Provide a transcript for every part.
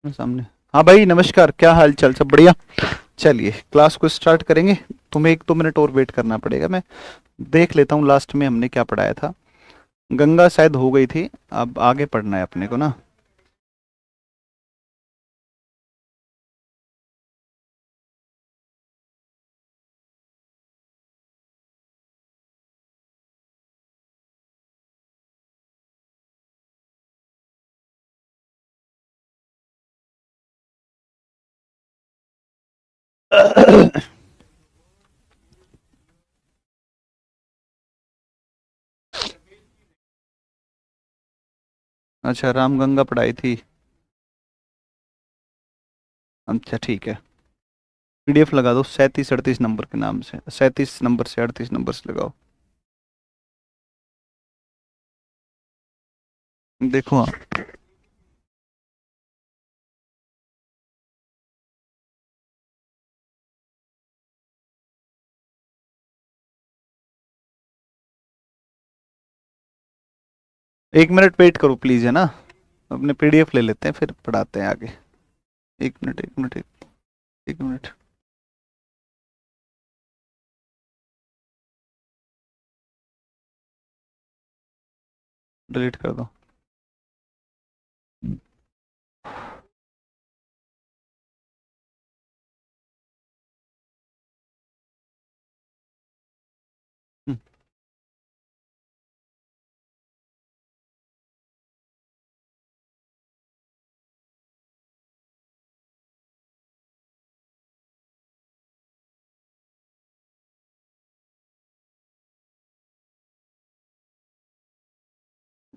सामने। हाँ भाई नमस्कार, क्या हाल चाल, सब बढ़िया। चलिए क्लास को स्टार्ट करेंगे। तुम्हें 1-2 मिनट और वेट करना पड़ेगा, मैं देख लेता हूँ लास्ट में हमने क्या पढ़ाया था। गंगा शायद हो गई थी, अब आगे पढ़ना है अपने को ना। अच्छा, रामगंगा पढ़ाई थी। अच्छा ठीक है। पीडीएफ लगा दो 37-38 नंबर के नाम से, 37 नंबर से 38 नंबर से लगाओ। देखो हाँ। 1 मिनट वेट करो प्लीज, है ना। अपने पीडीएफ ले लेते हैं फिर पढ़ाते हैं आगे। 1 मिनट 1 मिनट 1 मिनट। डिलीट कर दो। हम्म,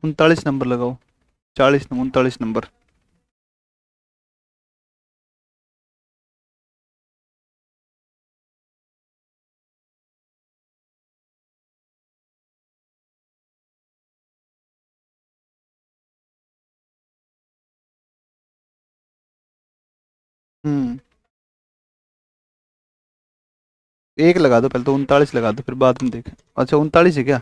39 नंबर लगाओ। 39 39 नंबर। 1 लगा दो, पहले तो 39 लगा दो फिर बाद में देखें। अच्छा 39 है क्या।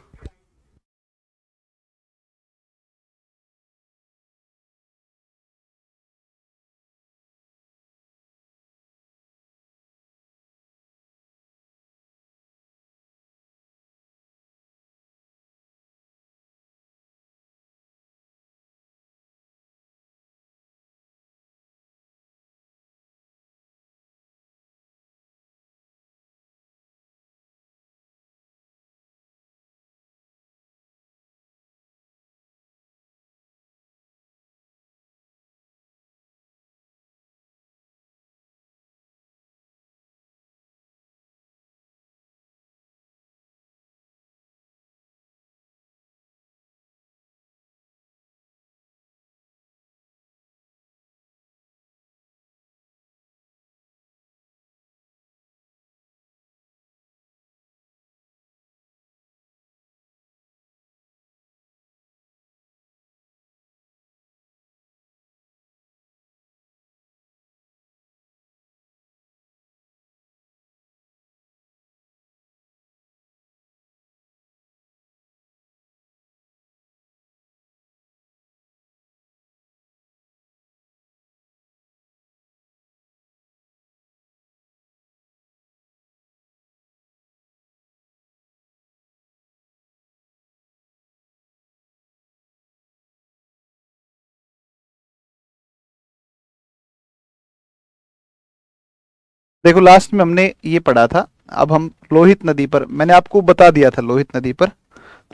देखो लास्ट में हमने ये पढ़ा था। अब हम लोहित नदी पर, मैंने आपको बता दिया था लोहित नदी पर।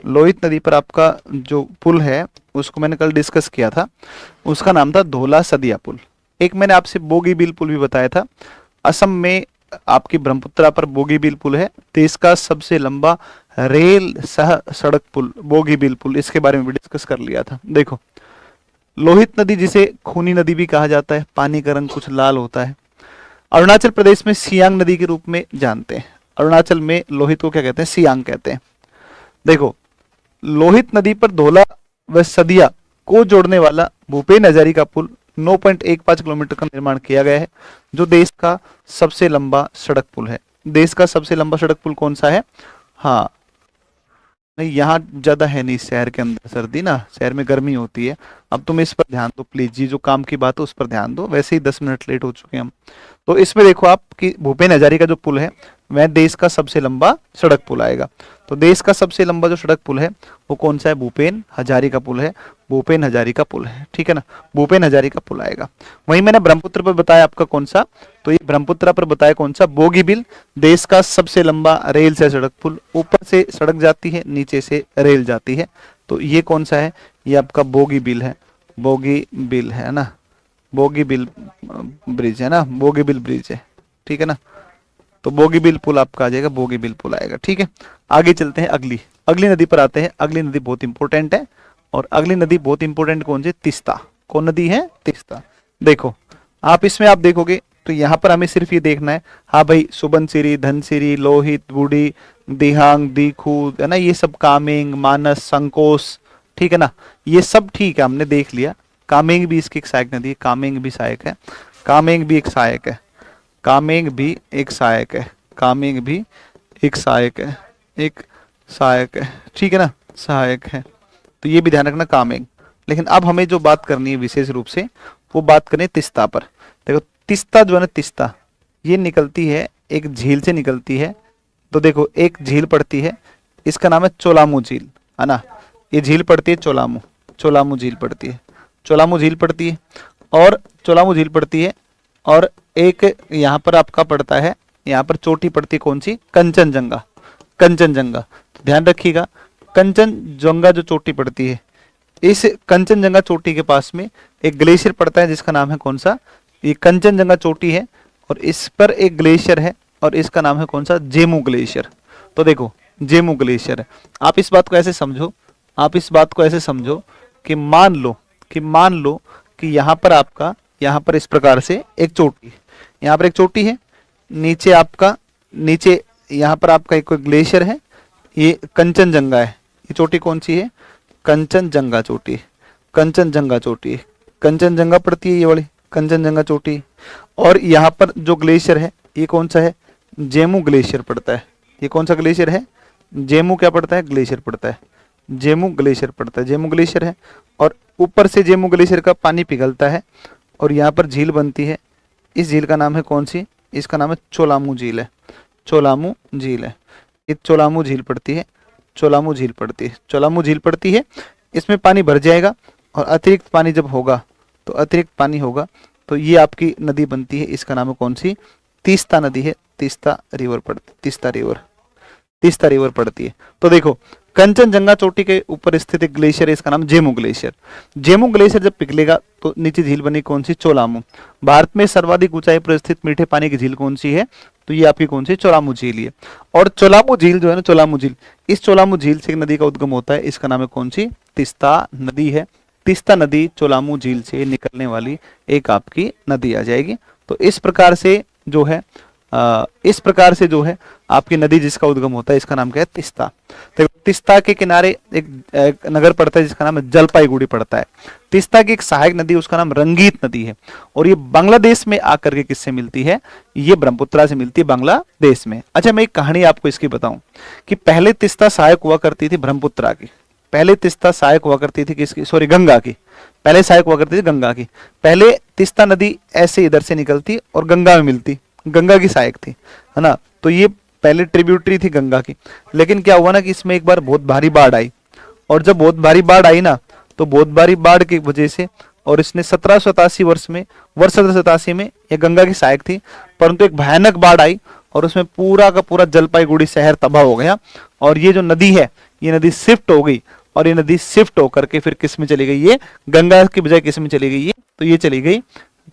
लोहित नदी पर आपका जो पुल है उसको मैंने कल डिस्कस किया था। उसका नाम था धोला सदिया पुल। एक मैंने आपसे बोगीबील पुल भी बताया था। असम में आपकी ब्रह्मपुत्रा पर बोगीबील पुल है। देश का सबसे लंबा रेल सह सड़क पुल बोगीबील पुल, इसके बारे में भी डिस्कस कर लिया था। देखो लोहित नदी जिसे खूनी नदी भी कहा जाता है, पानी का रंग कुछ लाल होता है। अरुणाचल प्रदेश में सियांग नदी के रूप में जानते हैं। अरुणाचल में लोहित को क्या कहते हैं, सियांग कहते हैं। देखो लोहित नदी पर धोला व सदिया को जोड़ने वाला भूपेन हजारिका पुल 9.15 किलोमीटर का निर्माण किया गया है, जो देश का सबसे लंबा सड़क पुल है। देश का सबसे लंबा सड़क पुल कौन सा है। हाँ नहीं, यहाँ ज्यादा है नहीं शहर के अंदर सर्दी ना, शहर में गर्मी होती है। अब तुम इस पर ध्यान दो प्लीज, ये जो काम की बात है उस पर ध्यान दो, वैसे ही 10 मिनट लेट हो चुके हैं हम। तो इसमें देखो आप कि भूपेन हजारिका जो पुल है वह देश का सबसे लंबा सड़क पुल आएगा। तो देश का सबसे लंबा जो सड़क पुल है वो कौन सा है? भूपेन हजारिका पुल है, भूपेन हजारिका पुल है, ठीक है ना, भूपेन हजारिका पुल आएगा। वहीं मैंने ब्रह्मपुत्र पर बताया आपका कौन सा, तो ये ब्रह्मपुत्र पर बताया कौन सा? बोगीबिल, देश का सबसे लंबा रेल से सड़क पुल, ऊपर से सड़क जाती है, नीचे से रेल जाती है। तो ये कौन सा है? ये आपका बोगीबिल है, बोगीबिल है ना, बोगीबिल ब्रिज है ना, बोगीबिल ब्रिज है, ठीक है ना। तो बोगीबिल पुल आपका आ जाएगा, बोगीबिल पुल आएगा, ठीक है। आगे चलते हैं, अगली अगली नदी पर आते हैं। अगली नदी बहुत इंपॉर्टेंट है, और अगली नदी बहुत इंपॉर्टेंट कौन सी? तिस्ता। कौन नदी है? तिस्ता। देखो आप इसमें आप देखोगे तो यहाँ पर हमें सिर्फ ये देखना है, हाँ भाई सुबनसिरी, धनसिरी, लोहित, बूढ़ी, दिहांग, दीखू, है ना, ये सब कामेंग, मानस, संकोस, ठीक है ना, ये सब ठीक है, हमने देख लिया। कामेंग भी इसकी एक सहायक नदी है, कामेंग भी सहायक है, कामेंग भी एक सहायक है, कामेंग भी एक सहायक है, कामेंग भी एक सहायक है, एक सहायक है, ठीक है ना, सहायक है। तो ये भी ध्यान रखना, कामेंग। लेकिन अब हमें जो बात करनी है विशेष रूप से, वो बात करें तिस्ता पर। देखो तिस्ता जो है ना, तिस्ता ये निकलती है एक झील से निकलती है। तो देखो एक झील पड़ती है, इसका नाम है चोलामू झील, है ना, ये झील पड़ती है चोलामू, चोलामू झील पड़ती है, चोलामू झील पड़ती है, और चोलामू झील पड़ती है। और एक यहाँ पर आपका पड़ता है, यहाँ पर चोटी पड़ती है कौन सी? कंचनजंगा, कंचनजंगा। तो ध्यान रखिएगा, कंचनजंगा जो चोटी पड़ती है, इस कंचनजंगा चोटी के पास में एक ग्लेशियर पड़ता है जिसका नाम है कौन सा? ये कंचनजंगा चोटी है, और इस पर एक ग्लेशियर है, और इसका नाम है कौन सा? जेमू ग्लेशियर। तो देखो जेमू ग्लेशियर है। आप इस बात को ऐसे समझो, आप इस बात को ऐसे समझो कि मान लो कि यहाँ पर आपका, यहाँ पर इस प्रकार से एक चोटी, यहाँ पर एक चोटी है, नीचे आपका, नीचे यहाँ पर आपका एक ग्लेशियर है, ये कंचनजंगा है। ये चोटी कौन सी है? कंचनजंगा चोटी, कंचनजंगा चोटी, कंचनजंगा पड़ती है ये वाली कंचनजंगा चोटी। और यहाँ पर जो ग्लेशियर है ये कौन सा है? जेमू ग्लेशियर पड़ता है। ये कौन सा ग्लेशियर है? जेमू क्या पड़ता है? ग्लेशियर पड़ता है, जेमू ग्लेशियर पड़ता है, जेमू ग्लेशियर है। और ऊपर से जेमू ग्लेशियर का पानी पिघलता है, और यहाँ पर झील बनती है। इस झील का नाम है कौन सी? इसका नाम है चोलामू झील है, चोलामू झील है। ये चोलामू झील पड़ती है, चोलामू झील पड़ती है, चोलामू झील पड़ती है। इसमें पानी भर जाएगा, और अतिरिक्त पानी जब होगा, तो अतिरिक्त पानी होगा तो ये आपकी नदी बनती है। इसका नाम है कौन सी? तीस्ता नदी है, तीस्ता रिवर पड़ती, तीस्ता रिवर, तीस्ता रिवर पड़ती है। तो देखो कंचनजंगा चोटी के ऊपर स्थित एक ग्लेशियर है, इसका नाम जेमू ग्लेशियर। जेमू ग्लेशियर जब पिघलेगा तो नीचे झील बनी कौन सी? चोलामू। भारत में सर्वाधिक ऊंचाई पर स्थित मीठे पानी की झील कौन सी है? तो ये आपकी कौन सी? चोलामू झील है। और चोलामू झील जो है ना, चोलामू झील, इस चोलामू झील से एक नदी का उद्गम होता है, इसका नाम है कौन सी? तिस्ता नदी है। तिस्ता नदी चोलामू झील से निकलने वाली एक आपकी नदी आ जाएगी। तो इस प्रकार से जो है इस प्रकार से जो है आपकी नदी जिसका उद्गम होता है, इसका नाम क्या है? तिस्ता। तो तिस्ता के किनारे एक नगर पड़ता है जिसका नाम है जलपाईगुड़ी पड़ता है। तिस्ता की एक सहायक नदी, उसका नाम रंगीत नदी है, और ये बांग्लादेश में आकर के किससे मिलती है? ये ब्रह्मपुत्रा से मिलती है, बांग्लादेश में। अच्छा मैं एक कहानी आपको इसकी बताऊं कि पहले तिस्ता सहायक हुआ करती थी ब्रह्मपुत्रा की, पहले तिस्ता सहायक हुआ करती थी किसकी? सॉरी, गंगा की। पहले सहायक हुआ करती थी गंगा की। पहले तिस्ता नदी ऐसे इधर से निकलती और गंगा में मिलती, गंगा की सहायक थी, है ना। तो ये पहले ट्रिब्यूटरी थी गंगा की। लेकिन क्या हुआ ना कि इसमें एक बार बहुत भारी बाढ़ आई, और जब बहुत भारी बाढ़ आई ना, तो बहुत भारी बाढ़ की वजह से, और इसने 1787 वर्ष 1787 में ये गंगा की सहायक थी, परंतु एक भयानक बाढ़ आई और उसमें पूरा का पूरा जलपाईगुड़ी शहर तबाह हो गया। और ये जो नदी है, ये नदी शिफ्ट हो गई, और ये नदी शिफ्ट होकर के फिर किस में चली गई? ये गंगा की बजाय किस में चली गई? ये तो ये चली गई,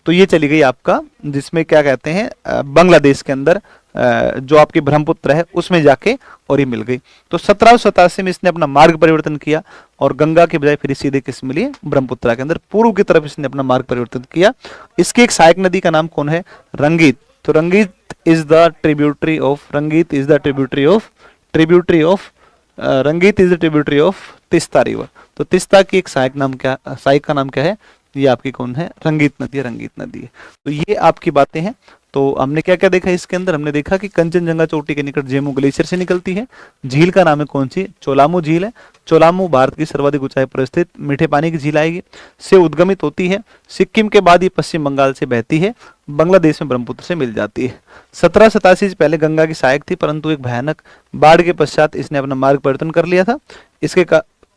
तो ये चली गई आपका जिसमें क्या कहते हैं, बांग्लादेश के अंदर जो आपकी ब्रह्मपुत्र है उसमें जाके, और ये मिल गई। तो 1787 में इसने अपना मार्ग परिवर्तन किया, और गंगा के बजाय फिर सीधे किस मिली? ब्रह्मपुत्रा के अंदर पूर्व की तरफ इसने अपना मार्ग परिवर्तन किया। इसकी एक सहायक नदी का नाम कौन है? रंगीत। तो रंगीत इज द ट्रिब्यूटरी ऑफ, रंगीत इज द ट्रिब्यूटरी ऑफ रंगीत is the tributary of Teesta river. तो तिस्ता की एक सहायक नाम क्या, सहायक का नाम क्या है? ये आपकी कौन है? रंगीत नदी है, रंगीत नदी है। तो ये आपकी बातें हैं। तो हमने क्या क्या देखा इसके अंदर, हमने देखा कि कंचनजंगा चोटी के निकट जेमू ग्लेशियर से निकलती है। झील का नाम है कौन सी, चोलामू झील है। चोलामू भारत की सर्वाधिक ऊंचाई पर स्थित मीठे पानी की झील आएगी, से उद्गमित होती है। सिक्किम के बाद ये पश्चिम बंगाल से बहती है, बांग्लादेश में ब्रह्मपुत्र से मिल जाती है। 1787 से पहले गंगा की सहायक थी, परंतु एक भयानक बाढ़ के पश्चात इसने अपना मार्ग परिवर्तन कर लिया था। इसके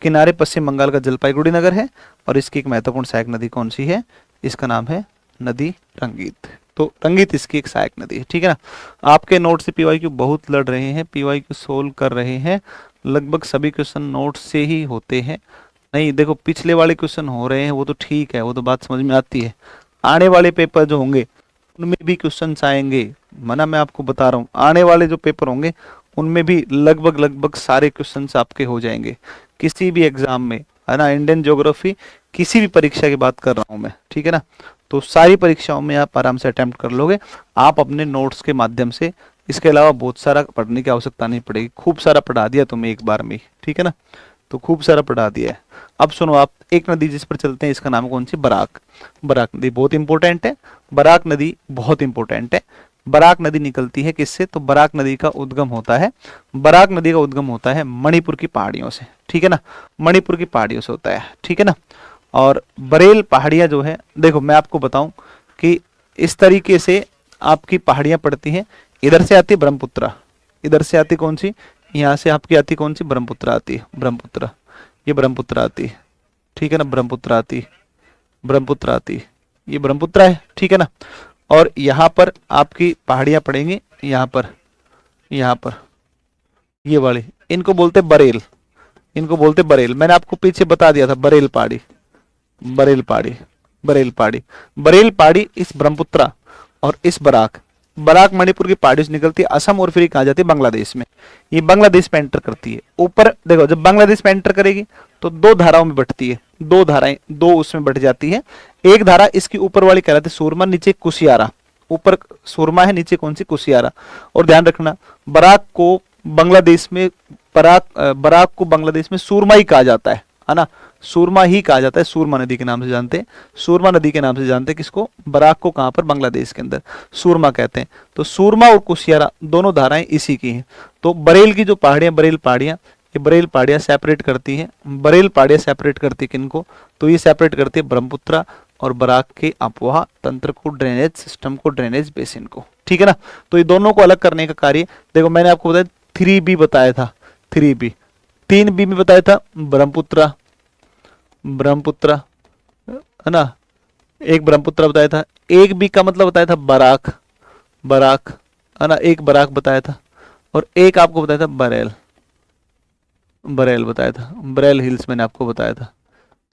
किनारे पश्चिम बंगाल का जलपाईगुड़ी नगर है, और इसकी एक महत्वपूर्ण सहायक नदी कौन सी है, इसका नाम है नदी रंगीत। तो रंगीत इसकी एक सहायक नदी है, ठीक है ना। आपके नोट से पीवाईक्यू बहुत लड़ रहे हैं, पीवाईक्यू सोल्व कर रहे हैं, लगभग सभी क्वेश्चन नोट से ही होते हैं। नहीं देखो, पिछले वाले क्वेश्चन हो रहे हैं वो तो ठीक है, वो तो बात समझ में आती है। आने वाले पेपर जो होंगे उनमें भी क्वेश्चन आएंगे, मना मैं आपको बता रहा हूँ, आने वाले जो पेपर होंगे उनमें भी लगभग लगभग सारे क्वेश्चन आपके हो जाएंगे किसी भी एग्जाम में, है ना। इंडियन ज्योग्राफी किसी भी परीक्षा की बात कर रहा हूँ मैं, ठीक है ना। तो सारी परीक्षाओं में आप आराम से अटेम्प्ट कर लोगे, आप अपने नोट्स के माध्यम से। इसके अलावा बहुत सारा पढ़ने की आवश्यकता नहीं पड़ेगी, खूब सारा पढ़ा दिया तुम्हें एक बार में, ठीक है ना। तो खूब सारा पढ़ा दिया है। अब सुनो आप, एक नदी जिस पर चलते हैं इसका नाम कौन सी, बराक। बराक नदी बहुत इंपॉर्टेंट है, बराक नदी बहुत इंपॉर्टेंट है। बराक नदी निकलती है किससे, तो बराक नदी का उद्गम होता है, बराक नदी का उद्गम होता है मणिपुर की पहाड़ियों से, ठीक है ना। मणिपुर की पहाड़ियों से होता है, ठीक है ना। और बरेल पहाड़ियां जो है, देखो मैं आपको बताऊं कि इस तरीके से आपकी पहाड़ियां पड़ती हैं। इधर से आती ब्रह्मपुत्र, इधर से आती कौन सी, यहाँ से आपकी आती कौन सी, ब्रह्मपुत्र आती है, ब्रह्मपुत्र, ये ब्रह्मपुत्र आती है, ठीक है ना। ब्रह्मपुत्र आती, ब्रह्मपुत्र आती, ये ब्रह्मपुत्र है, ठीक है ना। और यहाँ पर आपकी पहाड़ियां पड़ेंगी, यहाँ पर, यहाँ पर ये वाले, इनको बोलते बरेल, इनको बोलते बरेल। मैंने आपको पीछे बता दिया था बरेल पहाड़ी, बरेल पहाड़ी, बरेल पहाड़ी, बरेल पहाड़ी इस ब्रह्मपुत्र और इस बराक, बराक मणिपुर की पहाड़ी से निकलती है असम, और फिर कहा जाती है बांग्लादेश में। ये बांग्लादेश में एंटर करती है। ऊपर देखो, जब बांग्लादेश में एंटर करेगी तो दो धाराओं में बटती है, दो धाराएं, दो उसमें बट जाती है। एक धारा इसकी ऊपर वाली कहलाती है सूरमा, नीचे कुशियारा, ऊपर सूरमा है, नीचे कौन सी, कुशियारा। और ध्यान रखना, बराक को बांग्लादेश में, बराक को बांग्लादेश में सूरमा ही कहा जाता है ना। सूरमा ही कहा जाता है, सूरमा नदी के नाम से जानते हैं, सूरमा नदी के नाम से जानते हैं किसको, बराक को। कहां पर, बांग्लादेश के अंदर सूरमा कहते हैं। तो सूरमा और कुशियारा दोनों धाराएं इसी की हैं। तो बरेल की जो पहाड़ियां, बरेल पहाड़ियां, ये बरेल पहाड़ियां सेपरेट करती हैं, बरेल पहाड़ियां सेपरेट करती है किनको, तो ये सेपरेट करती है ब्रह्मपुत्र और बराक के अपवाह तंत्र को, ड्रेनेज सिस्टम को, ड्रेनेज बेसिन को, ठीक है ना। तो ये दोनों को अलग करने का कार्य, देखो मैंने आपको बताया 3B बताया था, 3B, 3B में बताया था ब्रह्मपुत्र, ब्रह्मपुत्र, है ना। एक ब्रह्मपुत्र बताया था, एक बी का मतलब बताया था बराक, बराक, है ना, एक बराक बताया था। और एक आपको बताया था बरेल, बरेल बताया था, बरेल हिल्स मैंने आपको बताया था।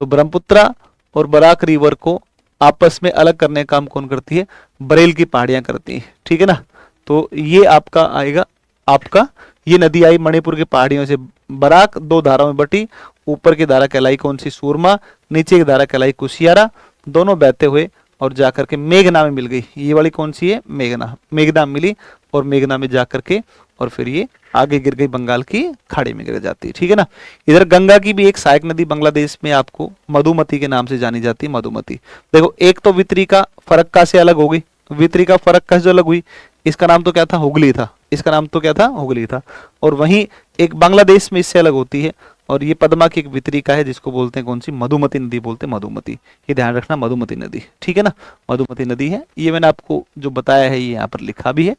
तो ब्रह्मपुत्र और बराक रिवर को आपस में अलग करने का काम कौन करती है, बरेल की पहाड़ियां करती हैं, ठीक है ना। तो ये आपका आएगा, आपका ये नदी आई मणिपुर की पहाड़ियों से, बराक दो धाराओं में बटी, ऊपर की धारा कहलाई कौन सी, सूरमा, नीचे की धारा कहलाई कुशियारा, दोनों बहते हुए और जाकर के मेघना में मिल गई। ये वाली कौन सी है, मेघना, मेघना मिली, और मेघना में जाकर के और फिर ये आगे गिर गई बंगाल की खाड़ी में गिर जाती है, ठीक है ना। इधर गंगा की भी एक सहायक नदी बांग्लादेश में आपको मधुमती के नाम से जानी जाती है, मधुमती। देखो एक तो वितरिका फरक्का से अलग हो गई, वितरिका फरक्का से जो अलग हुई, इसका नाम तो क्या था, हुगली था, इसका नाम तो क्या था, हुगली था। और वहीं एक बांग्लादेश में इससे अलग होती है, और ये पद्मा की एक वितरिका है जिसको बोलते हैं कौन सी, मधुमती नदी बोलते हैं, मधुमती। ये ध्यान रखना, मधुमती नदी, ठीक है ना, मधुमती नदी है। ये मैंने आपको जो बताया है ये यहाँ पर लिखा भी है,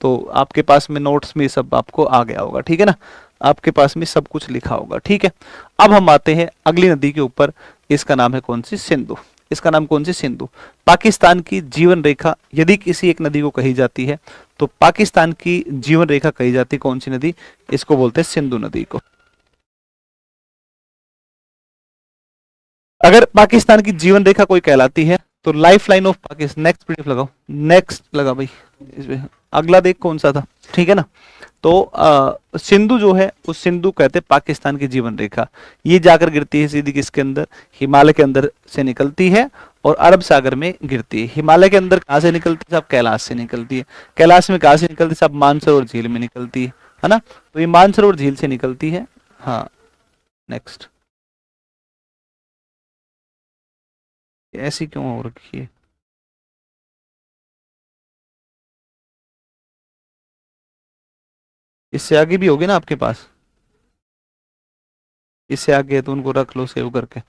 तो आपके पास में नोट्स में सब आपको आ गया होगा, ठीक है ना, आपके पास में सब कुछ लिखा होगा, ठीक है। अब हम आते हैं अगली नदी के ऊपर, इसका नाम है कौन सी, सिंधु। इसका नाम कौन सी, सिंधु। पाकिस्तान की जीवन रेखा यदि किसी एक नदी को कही जाती है तो पाकिस्तान की जीवन रेखा कही जाती है कौन सी नदी, इसको बोलते हैं सिंधु नदी को। अगर पाकिस्तान की जीवन रेखा कोई कहलाती है तो life line of Pakistan, next PDF लगाओ, नेक्स्ट लगा भाई, इसमें अगला देख कौन सा था, ठीक है ना। तो सिंधु जो है उस सिंधु कहते हैं पाकिस्तान की जीवन रेखा। ये जाकर गिरती है सीधी किसके अंदर, हिमालय के अंदर से निकलती है और अरब सागर में गिरती है। हिमालय के अंदर कहाँ से निकलती है साहब, कैलाश से निकलती है। कैलाश में कहाँ से निकलती है साहब, मानसरोवर झील में निकलती है ना। तो ये मानसरोवर झील से निकलती है। हाँ नेक्स्ट, ऐसी क्यों हो रखी है। इससे आगे भी होगी ना आपके पास, इससे आगे है तो उनको रख लो सेव करके।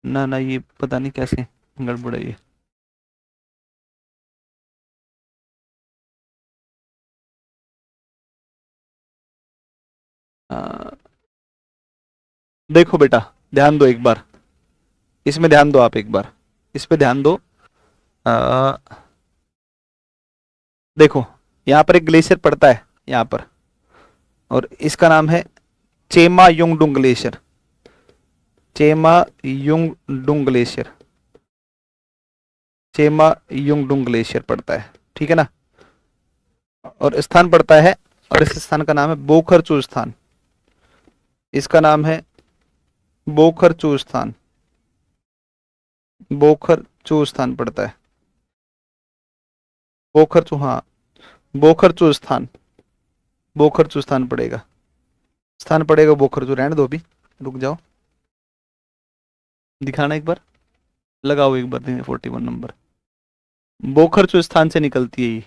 ना ना, ये पता नहीं कैसे गड़बड़ है ये। आ, देखो बेटा, ध्यान दो एक बार, इसमें ध्यान दो आप एक बार, इस पे ध्यान दो। आ, देखो, यहाँ पर एक ग्लेशियर पड़ता है यहाँ पर, और इसका नाम है Chema Yungdung glacier. Chema Yungdung glacier, Chema Yungdung glacier पड़ता है, ठीक है ना। और स्थान पड़ता है, और इस स्थान का नाम है बोखरचू स्थान। इसका नाम है बोखरचू स्थान, बोखरचू स्थान पड़ता है। बोखरचू, हाँ, बोखरचू स्थान, बोखरचू स्थान पड़ेगा, स्थान पड़ेगा बोखरचू। रहने दो अभी, रुक जाओ, दिखाना एक बार, लगाओ एक बार 41 नंबर, बोखरचू स्थान से निकलती है ये।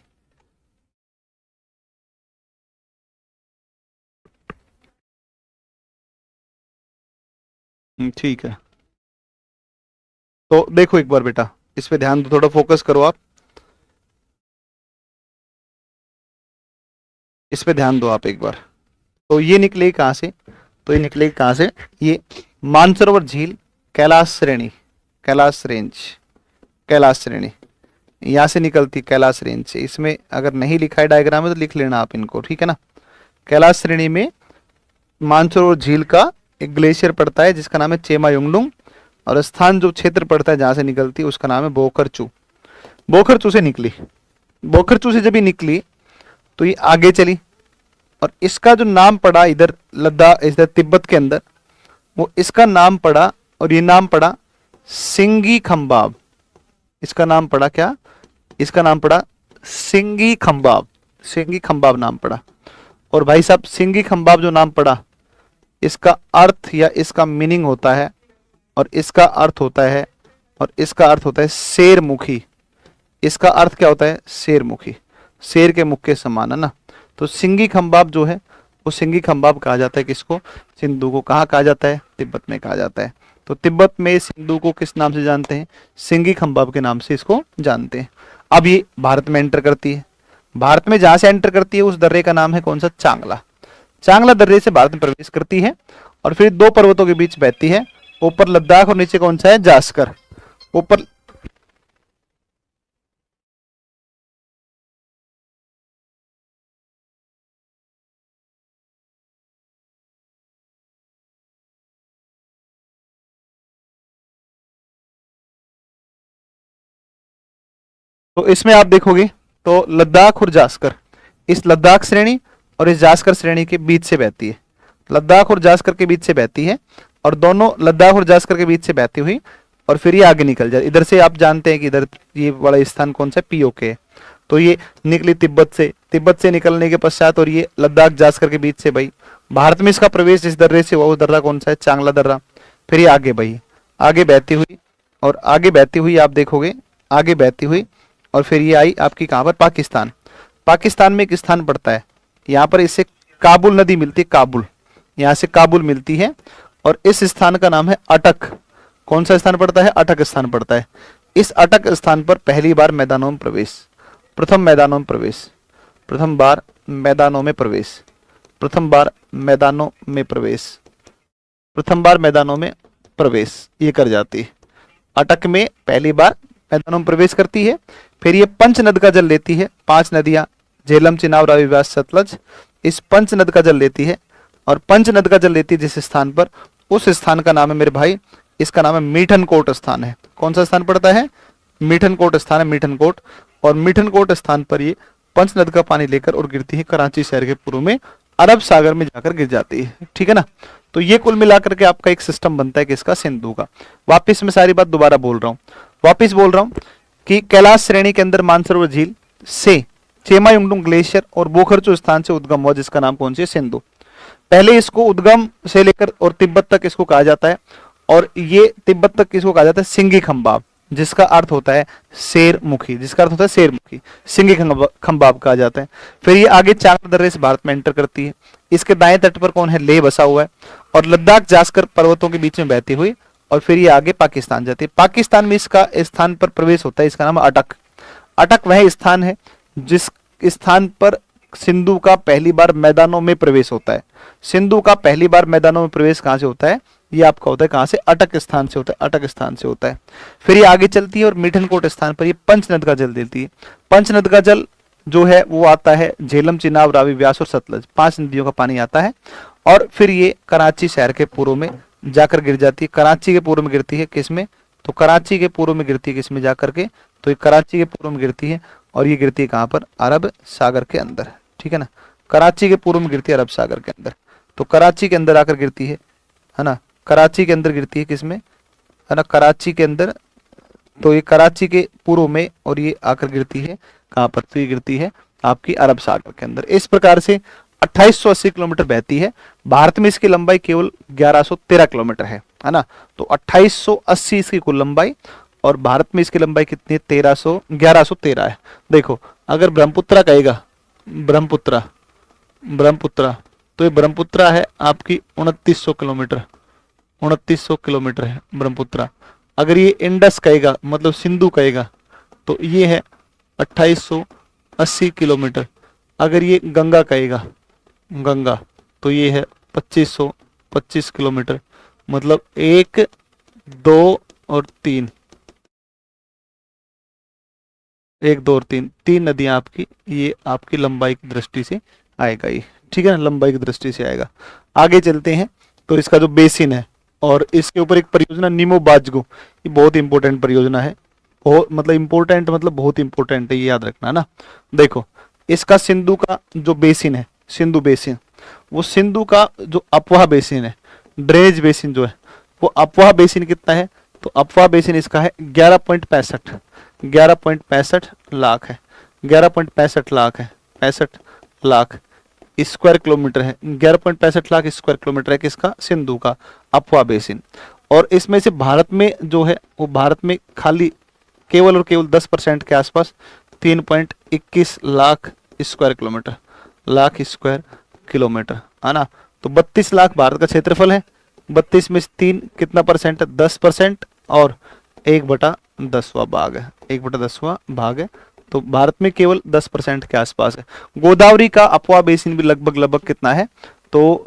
ठीक है, तो देखो एक बार बेटा, इस पे ध्यान दो, थोड़ा फोकस करो आप, इस पे ध्यान दो आप एक बार। तो ये निकले कहाँ से, तो ये निकले कहाँ से, ये मानसरोवर झील, कैलाश श्रेणी, कैलाश रेंज, कैलाश श्रेणी यहाँ से निकलती, कैलाश रेंज से। इसमें अगर नहीं लिखा है डायग्राम में तो लिख लेना आप इनको, ठीक है ना। कैलाश श्रेणी में मानसरोवर झील का एक ग्लेशियर पड़ता है जिसका नाम है चेमा युंगडुंग, और स्थान जो क्षेत्र पड़ता है जहां से निकलती है उसका नाम है बोखरचू। बोखरचू से निकली, बोखरचू से जब ये निकली तो ये आगे चली, और इसका जो नाम पड़ा इधर लद्दाख, इधर तिब्बत के अंदर, वो इसका नाम पड़ा, और ये नाम पड़ा सिंगी खंबाब। इसका नाम पड़ा क्या, इसका नाम पड़ा सिंगी खंबाब, सिंगी खंबाब नाम पड़ा। और भाई साहब, सिंगी खंबाब जो नाम पड़ा, इसका अर्थ या इसका मीनिंग होता है, और इसका अर्थ होता है, और इसका अर्थ होता है शेरमुखी। इसका अर्थ क्या होता है, शेरमुखी, शेर के मुख के समान, है ना। तो सिंगी खंबाब जो है वो सिंगी खंबाब कहा जाता है किसको, सिंधु को। कहाँ कहा जाता है, तिब्बत में कहा जाता है। तो तिब्बत में सिंधु को किस नाम से जानते हैं, सिंगी खंबाब के नाम से इसको जानते हैं। अब ये भारत में एंटर करती है, भारत में जहां से एंटर करती है उस दर्रे का नाम है कौन सा, चांगला। चांगला दर्रे से भारत में प्रवेश करती है, और फिर दो पर्वतों के बीच बहती है, ऊपर लद्दाख और नीचे कौन सा है, जास्कर। ऊपर, तो इसमें आप देखोगे तो लद्दाख और जास्कर, इस लद्दाख श्रेणी और इस जास्कर श्रेणी के बीच से बहती है, लद्दाख और जास्कर के बीच से बहती है, और दोनों लद्दाख और जास्कर के बीच से बहती हुई और फिर ये आगे निकल जाए। इधर से आप जानते हैं कि इधर ये वाला स्थान कौन सा, पीओके है। तो ये निकली तिब्बत से, तिब्बत से निकलने के पश्चात और ये लद्दाख जास्कर के बीच से भाई भारत में इसका प्रवेश इस दर्रे से हुआ, वो दर्रा कौन सा है, चांगला दर्रा। फिर ये आगे भाई, आगे बहती हुई, और आगे बहती हुई आप देखोगे, आगे बहती हुई, और फिर ये आई आपकी कहाँ पर, पाकिस्तान। पाकिस्तान में एक स्थान पड़ता है, यहाँ पर इससे काबुल नदी मिलती है, काबुल, यहाँ से काबुल मिलती है, और इस स्थान का नाम है अटक। कौन सा स्थान पड़ता है, अटक स्थान पड़ता है। इस अटक स्थान पर पहली बार मैदानों में प्रवेश, प्रथम मैदानों में प्रवेश, प्रथम बार मैदानों में प्रवेश, प्रथम बार मैदानों में प्रवेश, प्रथम बार मैदानों में प्रवेश ये कर जाती है। अटक में पहली बार मैदानों में प्रवेश करती है। फिर ये पंच नद का जल लेती है, 5 नदियां, झेलम, चिनाब, रावी, व्यास, सतलज, इस पंच नद का जल लेती है। और पंच नद का जल लेती है जिस स्थान पर, उस स्थान का नाम है मेरे भाई, इसका नाम है मीठनकोट स्थान है। कौन सा स्थान पड़ता है, मीठनकोट स्थान है, मीठनकोट। और मीठनकोट स्थान पर ये पंच नद का पानी लेकर और गिरती है कराची शहर के पूर्व में, अरब सागर में जाकर गिर जाती है, ठीक है ना। तो ये कुल मिलाकर के आपका एक सिस्टम बनता है किसका, सिंधु का। वापिस मैं सारी बात दोबारा बोल रहा हूँ, वापिस बोल रहा हूँ कि कैलाश श्रेणी के अंदर मानसरोवर झील से चेमा युंगडुंग ग्लेशियर और बोखरचू स्थान से उद्गम हुआ जिसका नाम कौन सी है, सिंधु। पहले इसको उद्गम से लेकर और तिब्बत तक इसको कहा जाता है, और ये तिब्बत तक इसको कहा जाता है सिंगी खंबाब, जिसका अर्थ होता है शेरमुखी, जिसका अर्थ होता है शेरमुखी, सिंगी खंबाब कहा जाता है। फिर ये आगे चांगलांग दर्रे से भारत में एंटर करती है। इसके दाएं तट पर कौन है, लेह बसा हुआ है और लद्दाख जास्कर पर्वतों के बीच में बहती हुई, और फिर ये आगे पाकिस्तान जाती है। पाकिस्तान में इसका स्थान पर प्रवेश होता है, इसका नाम अटक। अटक वह स्थान है जिस स्थान पर सिंधु का पहली बार मैदानों में प्रवेश होता है। सिंधु का पहली बार मैदानों में प्रवेश कहां से होता है, ये आपका होता है कहां से, अटक स्थान से होता है, अटक स्थान से होता है। फिर ये आगे चलती है और मिठनकोट स्थान पर ये पंचनद का जल देती है। पंचनद का जल जो है वो आता है झेलम, चिनाब, रावी, व्यास और सतलज, 5 नदियों का पानी आता है। और फिर ये कराची शहर के पूर्व में जाकर गिर जाती है। कराची के पूर्व में गिरती है किसमें, तो कराची के पूर्व में गिरती है किसमें जाकर के, तो ये कराची के पूर्व में गिरती है और ये गिरती है कहां पर, अरब सागर के अंदर, ठीक है ना। कराची के पूर्व में गिरती है अरब सागर के अंदर, तो कराची के अंदर आकर गिरती है ना, कराची के अंदर गिरती है किसमें, है ना, कराची के अंदर। तो ये कराची के पूर्व में और ये आकर गिरती है कहां पर, तो ये गिरती है आपकी अरब सागर के अंदर। इस प्रकार से 2880 किलोमीटर बहती है। भारत में इसकी लंबाई केवल 1113 किलोमीटर है ना। तो 2880 इसकी कुल लंबाई और भारत में इसकी लंबाई कितनी है, 1113 है। देखो अगर ब्रह्मपुत्रा कहेगा, ब्रह्मपुत्रा, ब्रह्मपुत्रा, तो ये ब्रह्मपुत्रा है आपकी 2900 किलोमीटर, 2900 किलोमीटर है ब्रह्मपुत्रा। अगर ये इंडस कहेगा मतलब सिंधु कहेगा तो ये है 2880 किलोमीटर। अगर ये गंगा कहेगा, गंगा, तो ये है 2525 किलोमीटर। मतलब 1 2 और 3, 1 2 और 3, 3 नदियां आपकी, ये आपकी लंबाई की दृष्टि से आएगा ये, ठीक है ना, लंबाई की दृष्टि से आएगा। आगे चलते हैं तो इसका जो बेसिन है और इसके ऊपर एक परियोजना नीमो बाजगो, ये बहुत इंपॉर्टेंट परियोजना है। बहुत मतलब इंपॉर्टेंट मतलब बहुत इंपॉर्टेंट है, ये याद रखना है ना। देखो इसका सिंधु का जो बेसिन है, सिंधु बेसिन, वो सिंधु का जो अफवाह बेसिन है, ड्रेनेज बेसिन जो है, वो अफवाह बेसिन कितना है, तो अफवाह बेसिन इसका है 11.65 लाख है, 11.65 लाख है, 65 लाख स्क्वायर किलोमीटर है, 11.65 लाख स्क्वायर किलोमीटर है किसका, सिंधु का अफवाह बेसिन। और इसमें से भारत में जो है वो भारत में खाली केवल और केवल 10% के आसपास 3.21 lakh square kilometre, lakh square kilometre है ना। तो 32 लाख भारत का क्षेत्रफल है, 32 में से 3 कितना परसेंट है, 10%, और 1/10वां भाग है, 1/10वां भाग है। तो भारत में केवल 10% के आसपास है। गोदावरी का अफवाह बेसिन भी लगभग कितना है, तो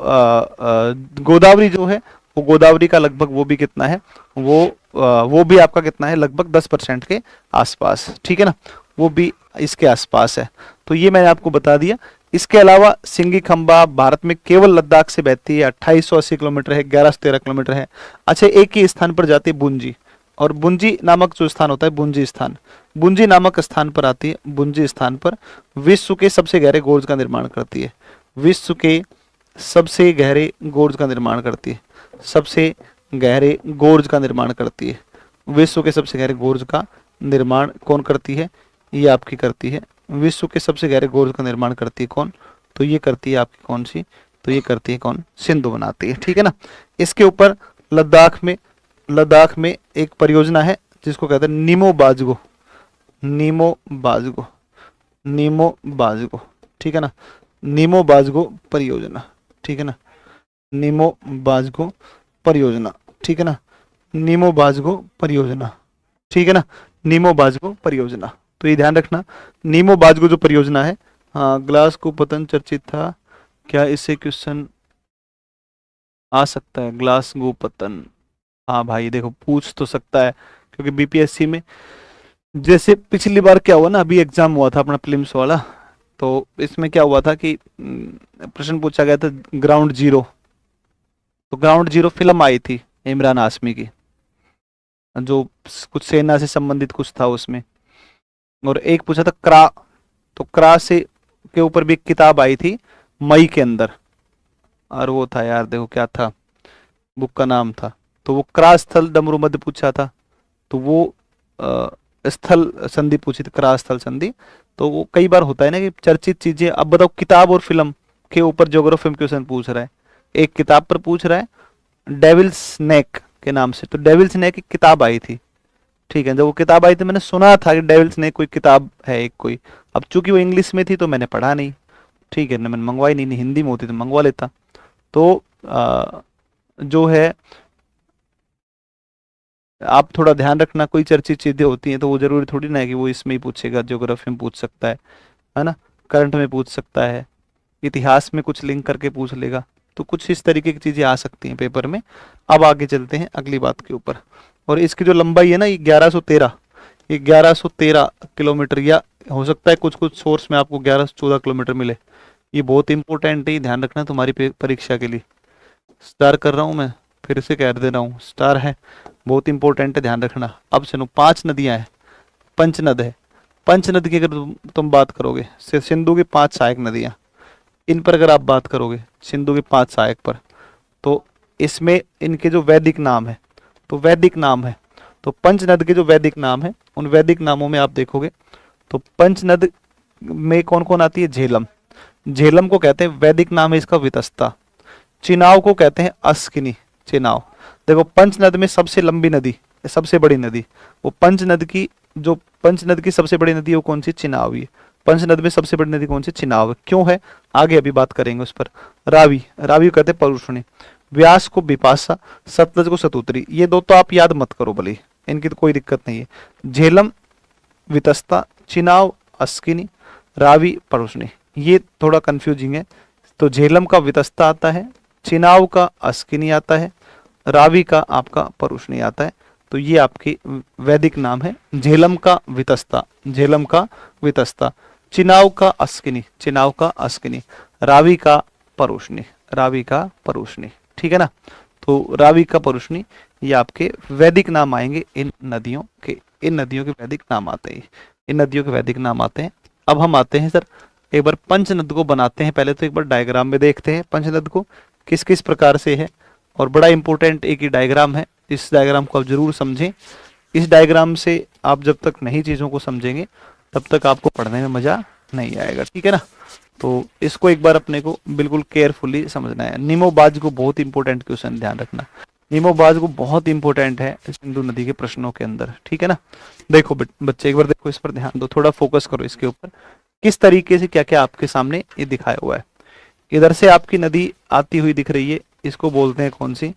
गोदावरी जो है वो गोदावरी का लगभग वो भी कितना है, वो भी आपका कितना है, लगभग 10% के आसपास, ठीक है ना, वो भी इसके आसपास है। तो ये मैंने आपको बता दिया। इसके अलावा सिंगी खंबा भारत में केवल लद्दाख से बहती है, 2880 किलोमीटर है, 1113 किलोमीटर है। अच्छा, एक ही स्थान पर जाती है बुंजी, और बुंजी नामक जो स्थान होता है, बुंजी स्थान, बुंजी नामक स्थान पर आती है। बुंजी स्थान पर विश्व के सबसे गहरे गोर्ज का निर्माण करती है, विश्व के सबसे गहरे गोर्ज का निर्माण करती है, सबसे गहरे गोर्ज का निर्माण करती है। विश्व के सबसे गहरे गोर्ज का निर्माण कौन करती है, ये आपकी करती है, विश्व के सबसे गहरे गोर्ज का निर्माण करती है कौन, तो ये करती है आपकी कौन सी, तो ये करती है कौन, सिंधु बनाती है, ठीक है ना। इसके ऊपर लद्दाख में एक परियोजना है जिसको कहते हैं नीमो बाजगो, नीमो बाजगो, नीमो बाजगो, ठीक है ना, नीमो बाजगो परियोजना, ठीक है ना, नीमो बाजगो परियोजना, ठीक है ना, नीमो बाजगो परियोजना, ठीक है ना, नीमो बाजगो परियोजना। तो ये ध्यान रखना, नीमो बाजगो जो परियोजना है, हाँ, ग्लासगो पतन चर्चित था, क्या इससे क्वेश्चन आ सकता है, ग्लासगो पतन, हाँ भाई देखो पूछ तो सकता है, क्योंकि बीपीएससी में जैसे पिछली बार क्या हुआ ना, अभी एग्जाम हुआ था अपना प्रीलिम्स वाला, तो इसमें क्या हुआ था कि प्रश्न पूछा गया था ग्राउंड जीरो, तो ग्राउंड जीरो फिल्म आई थी इमरान हाशमी की, जो कुछ सेना से संबंधित कुछ था उसमें, और एक पूछा था क्रा, तो क्रा से के ऊपर भी एक किताब आई थी मई के अंदर, और वो था यार देखो क्या था, बुक का नाम था, तो वो क्रा स्थल डमरू मध्य पूछा था, तो वो स्थल संधि पूछी थी, क्रा स्थल संधि। तो वो कई बार होता है ना कि चर्चित चीजें, अब बताओ किताब और फिल्म के ऊपर ज्योग्राफी में क्वेश्चन पूछ रहा है, एक किताब पर पूछ रहा है डेविल स्नेक के नाम से, तो डेविल स्नेक एक किताब आई थी, ठीक है, जब वो किताब आई थी मैंने सुना था कि डेविल्स ने कोई किताब है एक कोई, अब चूंकि वो इंग्लिश में थी तो मैंने पढ़ा नहीं, ठीक है ना, मैंने मंगवाई नहीं, नहीं हिंदी में होती तो मंगवा लेता। तो जो है आप थोड़ा ध्यान रखना, कोई चर्चित चीजें होती हैं तो वो जरूरी थोड़ी ना है कि वो इसमें ही पूछेगा, ज्योग्राफी में पूछ सकता है ना, करंट में पूछ सकता है, इतिहास में कुछ लिंक करके पूछ लेगा, तो कुछ इस तरीके की चीजें आ सकती हैं पेपर में। अब आगे चलते हैं अगली बात के ऊपर। और इसकी जो लंबाई है ना ये 1113, ये 1113 किलोमीटर, या हो सकता है कुछ कुछ सोर्स में आपको 1114 किलोमीटर मिले। ये बहुत इंपॉर्टेंट है, ये ध्यान रखना तुम्हारी परीक्षा के लिए। स्टार कर रहा हूँ मैं, फिर से कह दे रहा हूँ स्टार है, बहुत इंपॉर्टेंट है, ध्यान रखना। अब सुनो, 5 नदियां हैं, पंचनद है। पंचनद की अगर तुम बात करोगे, सिंधु की 5 सहायक नदियां, इन पर अगर आप बात करोगे सिंधु के 5 सहायक पर, तो इसमें इनके जो वैदिक नाम है, तो वैदिक नाम है, तो पंचनद के जो वैदिक नाम है उन वैदिक नामों में आप देखोगे तो पंचनद में कौन कौन आती है? झेलम, झेलम को कहते हैं, वैदिक नाम है इसका वितस्ता। चिनाव को कहते हैं अस्किनी, चिनाव। देखो पंचनद में सबसे लंबी नदी, सबसे बड़ी नदी, वो पंचनद की, जो पंचनद की सबसे बड़ी नदी है वो कौन सी? चिनाव ही है। पंचनद में सबसे बड़ी नदी कौन सी? चिनाव है। क्यों है आगे अभी बात करेंगे उस पर। रावी, रावी कहते हैं परुष्णी, व्यास को बिपाशा, सतलज को सतुत्री। ये दो तो आप याद मत करो भले, इनकी तो कोई दिक्कत नहीं है। झेलम वितस्ता, चिनाव अस्किनी, रावी परुष्णी, ये थोड़ा कंफ्यूजिंग है। तो झेलम का वितस्ता आता है, चिनाव का अस्किनी आता है, रावी का आपका परुष्णी आता है। तो ये आपकी वैदिक नाम है, झेलम का वितस्ता, झेलम का वितस्ता, चिनाव का अस्किनी, चिनाव का अस्किनी, रावी का परुष्णी, रावी का परुष्णी, ठीक है ना। तो रावी का परुष्णी ये आपके वैदिक नाम आएंगे इन नदियों के, इन नदियों के वैदिक नाम आते हैं, इन नदियों के वैदिक नाम आते हैं। अब हम आते हैं सर एक बार पंचनद को बनाते हैं, पहले तो एक बार डायग्राम में देखते हैं पंचनद को किस किस प्रकार से है। और बड़ा इंपॉर्टेंट एक ही डायग्राम है, इस डायग्राम को आप जरूर समझें। इस डायग्राम से आप जब तक नई चीजों को समझेंगे तब तक आपको पढ़ने में मजा नहीं आएगा, ठीक है ना। तो इसको एक बार अपने को बिल्कुल केयरफुली समझना है। निमोबाज को बहुत इंपॉर्टेंट क्वेश्चन, ध्यान रखना, निमोबाज को बहुत इंपॉर्टेंट है सिंधु नदी के प्रश्नों के अंदर, ठीक है ना। देखो बच्चे एक बार देखो, इस पर ध्यान दो, थोड़ा फोकस करो इसके ऊपर, किस तरीके से क्या क्या आपके सामने ये दिखाया हुआ है। इधर से आपकी नदी आती हुई दिख रही है, इसको बोलते हैं कौन सी?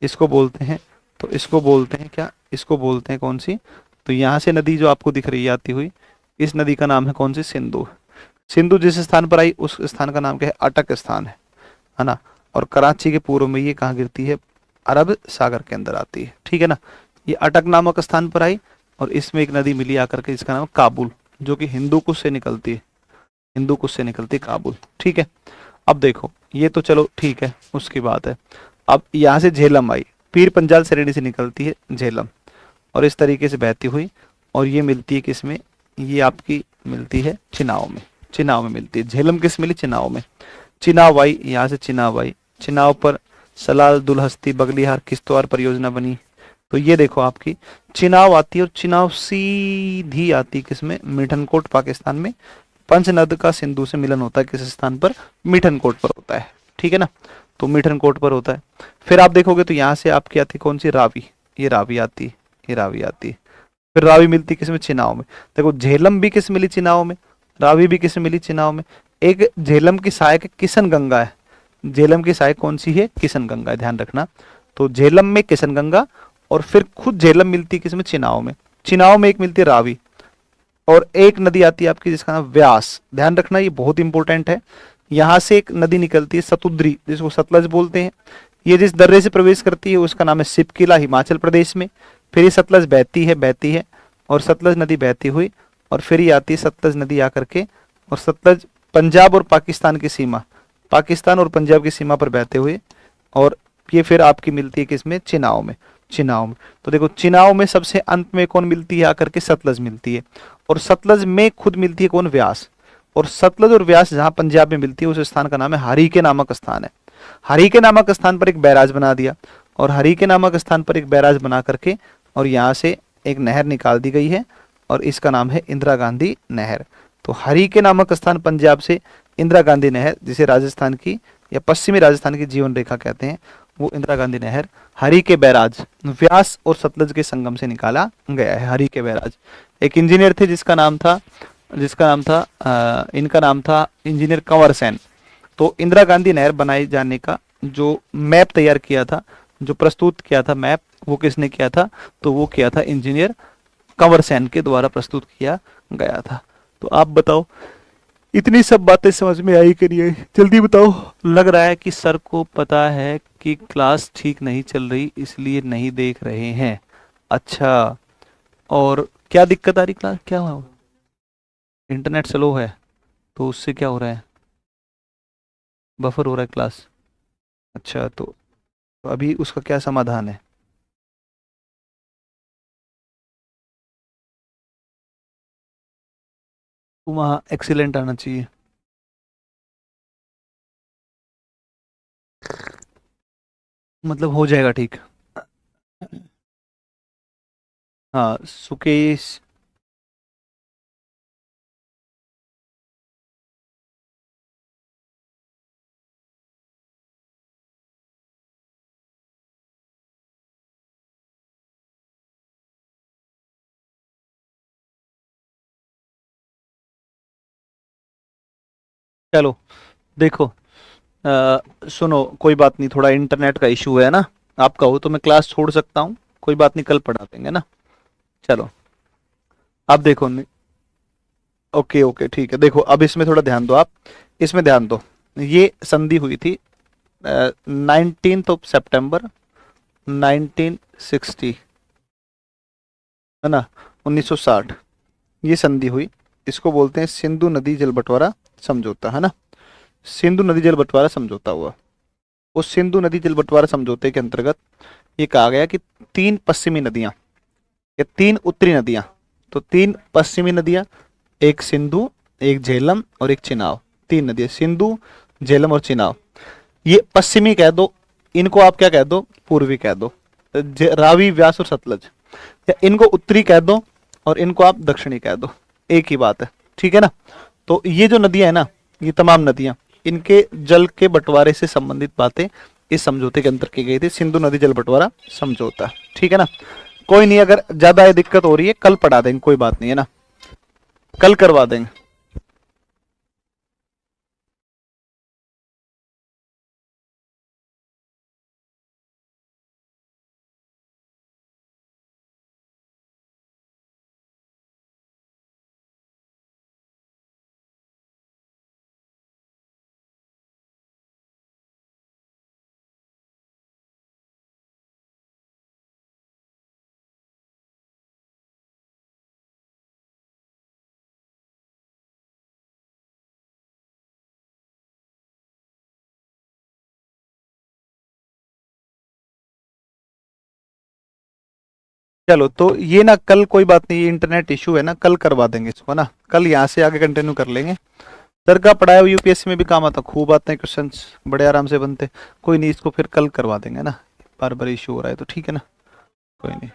इसको बोलते हैं, तो इसको बोलते हैं क्या? इसको बोलते हैं कौन सी? तो यहाँ से नदी जो आपको दिख रही है आती हुई, इस नदी का नाम है कौन सी? सिंधु। सिंधु जिस स्थान पर आई उस स्थान का नाम क्या है? अटक स्थान है ना। और कराची के पूर्व में ये कहाँ गिरती है? अरब सागर के अंदर आती है, ठीक है ना। ये अटक नामक स्थान पर आई और इसमें एक नदी मिली आकर के, जिसका नाम है काबुल, जो कि हिंदू कुश से निकलती है, हिंदू कुश से निकलती है काबुल, ठीक है। अब देखो ये तो चलो ठीक है, उसकी बात है। अब यहाँ से झेलम आई, पीर पंजाल श्रेणी से निकलती है झेलम, और इस तरीके से बहती हुई, और ये मिलती है किसमें? ये आपकी मिलती है चिनाव में, चिनाव में मिलती है। झेलम किस मिली? चिनाव में। चिनाव आई, यहाँ से चिनाव आई, चिनाव पर सलाल दुलहस्ती बगलिहार किश्तवाड़ परियोजना बनी। तो ये देखो आपकी चिनाव आती है, और चिनाव सीधी आती किसमें? मिठनकोट पाकिस्तान में। पंचनद का सिंधु से मिलन होता है किस स्थान पर? मिठनकोट पर होता है, ठीक है ना। तो मिठनकोट पर होता है। फिर आप देखोगे तो यहाँ से आपकी आती कौन सी? रावी, ये रावी आती, ये रावी आती। फिर रावी मिलती किसमें? चिनाव में। देखो झेलम भी किस मिली? चिनाव में। रावी भी किस मिली? चिनाव में। एक झेलम की सहायक किशन गंगा है, झेलम की सहायक कौन सी है? किशन गंगा है, ध्यान रखना। तो झेलम में किशन गंगा, और फिर खुद झेलम मिलती किसमें? चिनाव में। चिनाव में एक मिलती है रावी, और एक नदी आती है आपकी जिसका नाम व्यास, ध्यान रखना ये बहुत इंपॉर्टेंट है। यहाँ से एक नदी निकलती है सतुद्री, जिसको सतलज बोलते हैं। ये जिस दर्रे से प्रवेश करती है उसका नाम है सिपकिला, हिमाचल प्रदेश में। फिर ये सतलज बहती है, और सतलज नदी बहती हुई, और फिर ये आती है सतलज नदी आकर के, और सतलज पंजाब और पाकिस्तान की सीमा, पाकिस्तान और पंजाब की सीमा पर बहते हुए, और ये फिर आपकी मिलती है किसमें? चिनाव में, चिनाव में। तो देखो चिनाव में सबसे अंत में कौन मिलती है आकर के? सतलज मिलती है, और सतलज में खुद मिलती है कौन? व्यास। और सतलज और व्यास जहां पंजाब में मिलती है उस स्थान का नाम है हरिके नामक स्थान है। हरिके नामक स्थान पर एक बैराज बना दिया, और हरिके नामक स्थान पर एक बैराज बना करके, और यहाँ से एक नहर निकाल दी गई है, और इसका नाम है इंदिरा गांधी नहर। तो हरिके नामक स्थान पंजाब से इंदिरा गांधी नहर, जिसे राजस्थान की या पश्चिमी राजस्थान की जीवन रेखा कहते हैं, वो इंदिरा गांधी नहर हरि के बैराज, व्यास और सतलज के संगम से निकाला गया है। हरि के बैराज, एक इंजीनियर थे जिसका नाम था इनका नाम था इंजीनियर कंवर सेन। तो इंदिरा गांधी नहर बनाए जाने का जो मैप तैयार किया था, जो प्रस्तुत किया था मैप, वो किसने किया था? तो वो किया था इंजीनियर कंवर सेन के द्वारा प्रस्तुत किया गया था। तो आप बताओ, इतनी सब बातें समझ में आई कि नहीं आई? जल्दी बताओ। लग रहा है कि सर को पता है कि क्लास ठीक नहीं चल रही, इसलिए नहीं देख रहे हैं। अच्छा, और क्या दिक्कत आ रही? क्लास क्या हुआ? इंटरनेट स्लो है, तो उससे क्या हो रहा है? बफर हो रहा है क्लास। अच्छा, तो अभी उसका क्या समाधान है? तो वहाँ एक्सीलेंट आना चाहिए। मतलब हो जाएगा ठीक। हाँ, सुकेश। चलो देखो, सुनो, कोई बात नहीं, थोड़ा इंटरनेट का इशू है ना। आप कहो तो मैं क्लास छोड़ सकता हूँ, कोई बात नहीं, कल पढ़ा देंगे ना। चलो, अब देखो। ओके ओके, ठीक है। देखो, अब इसमें थोड़ा ध्यान दो आप, इसमें ध्यान दो। ये संधि हुई थी 19 सितंबर 1960, है ना, 1960, ये संधि हुई। इसको बोलते हैं सिंधु नदी जल बंटवारा समझौता, है ना। सिंधु नदी जल बंटवारा समझौता हुआ। उस सिंधु नदी जल बंटवारा समझौते के अंतर्गत ये कहा गया कि तीन पश्चिमी नदियां या तीन उत्तरी नदियां, तो तीन पश्चिमी नदियां, एक सिंधु, एक झेलम और एक चिनाब। तीन नदियां, सिंधु, झेलम और चिनाब, ये पश्चिमी कह दो, इनको आप क्या कह दो? पूर्वी कह दो। रावी, व्यास और सतलज, या इनको उत्तरी कह दो और इनको आप दक्षिणी कह दो, एक ही बात है, ठीक है ना। तो ये जो नदियां है ना, ये तमाम नदियां, इनके जल के बंटवारे से संबंधित बातें इस समझौते के अंतर की गई थी, सिंधु नदी जल बंटवारा समझौता, ठीक है ना। कोई नहीं, अगर ज्यादा ये दिक्कत हो रही है कल पढ़ा देंगे, कोई बात नहीं है ना, कल करवा देंगे। चलो, तो ये ना कल, कोई बात नहीं, इंटरनेट इशू है ना, कल करवा देंगे इसको ना, कल यहाँ से आगे कंटिन्यू कर लेंगे। सर का पढ़ाया हुआ यूपीएससी में भी काम आता, खूब आते हैं क्वेश्चंस, बड़े आराम से बनते। कोई नहीं, इसको फिर कल करवा देंगे ना, बार बार इशू हो रहा है तो, ठीक है ना। कोई नहीं।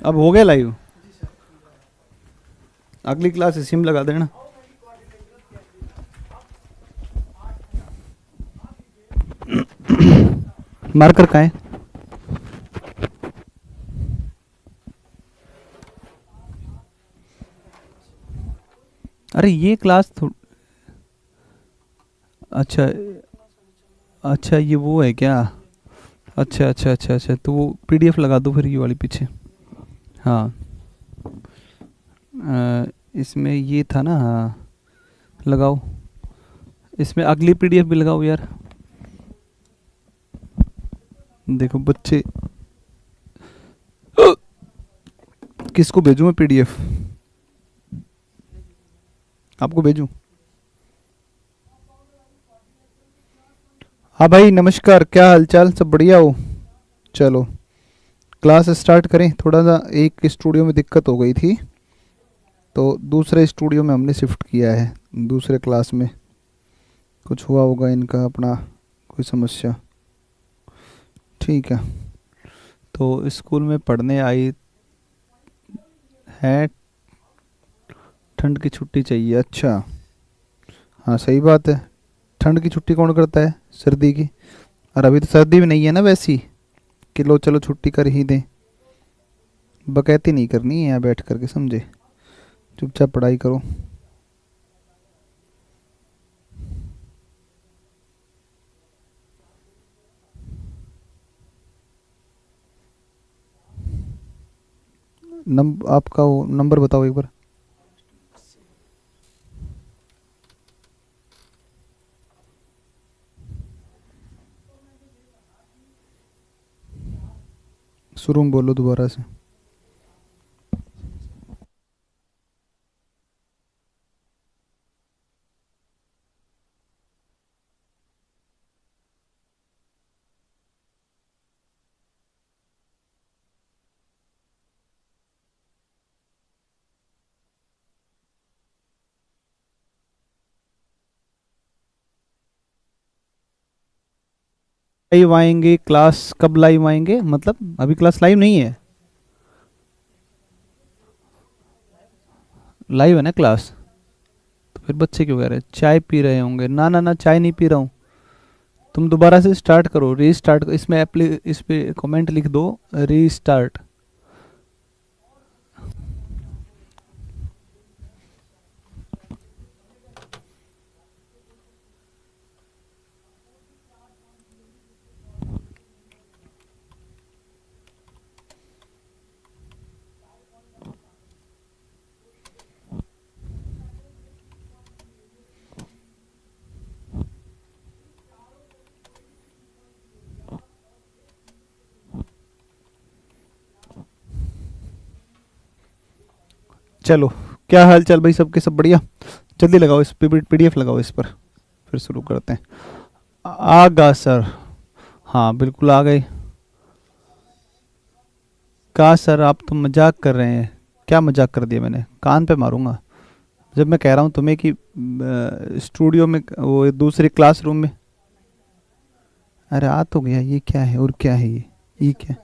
अब हो गया लाइव। अगली क्लास इसी में लगा देना। मार्कर कहाँ है? अरे ये क्लास अच्छा अच्छा, ये वो है क्या? अच्छा अच्छा अच्छा अच्छा, तो वो पीडीएफ लगा दो फिर ये वाली पीछे। हाँ इसमें ये था ना, हाँ लगाओ। इसमें अगली पीडीएफ भी लगाओ यार। देखो बच्चे, किसको भेजूँ मैं पीडीएफ? आपको भेजूँ? हाँ भाई नमस्कार, क्या हालचाल, सब बढ़िया हो? चलो क्लास स्टार्ट करें। थोड़ा सा एक स्टूडियो में दिक्कत हो गई थी, तो दूसरे स्टूडियो में हमने शिफ्ट किया है। दूसरे क्लास में कुछ हुआ होगा इनका अपना, कोई समस्या। ठीक है, तो स्कूल में पढ़ने आई है, ठंड की छुट्टी चाहिए। अच्छा हाँ सही बात है, ठंड की छुट्टी कौन करता है, सर्दी की। और अभी तो सर्दी भी नहीं है ना वैसी कि लो चलो छुट्टी कर ही दें। बकैती नहीं करनी है यहाँ बैठ करके, समझे? चुपचाप पढ़ाई करो। आपका वो नंबर बताओ एक बार। शुरू में बोलो दोबारा से। लाइव आएंगे, क्लास कब लाइव आएंगे? मतलब अभी क्लास लाइव नहीं है। लाइव है ना क्लास, तो फिर बच्चे क्यों कह रहे हैं चाय पी रहे होंगे? ना ना ना, चाय नहीं पी रहा हूँ। तुम दोबारा से स्टार्ट करो, रीस्टार्ट। इसमें इस पे कमेंट लिख दो, रीस्टार्ट। चलो, क्या हाल चाल भाई सबके, सब बढ़िया? जल्दी लगाओ इस पीडीएफ लगाओ इस पर, फिर शुरू करते हैं। आगा सर, हाँ बिल्कुल आ गए। कहा सर आप तो मजाक कर रहे हैं? क्या मजाक कर दिया मैंने? कान पे मारूंगा जब मैं कह रहा हूँ तुम्हें कि स्टूडियो में, वो दूसरे क्लासरूम में। अरे आ तो गया, ये क्या है और क्या है ये क्या?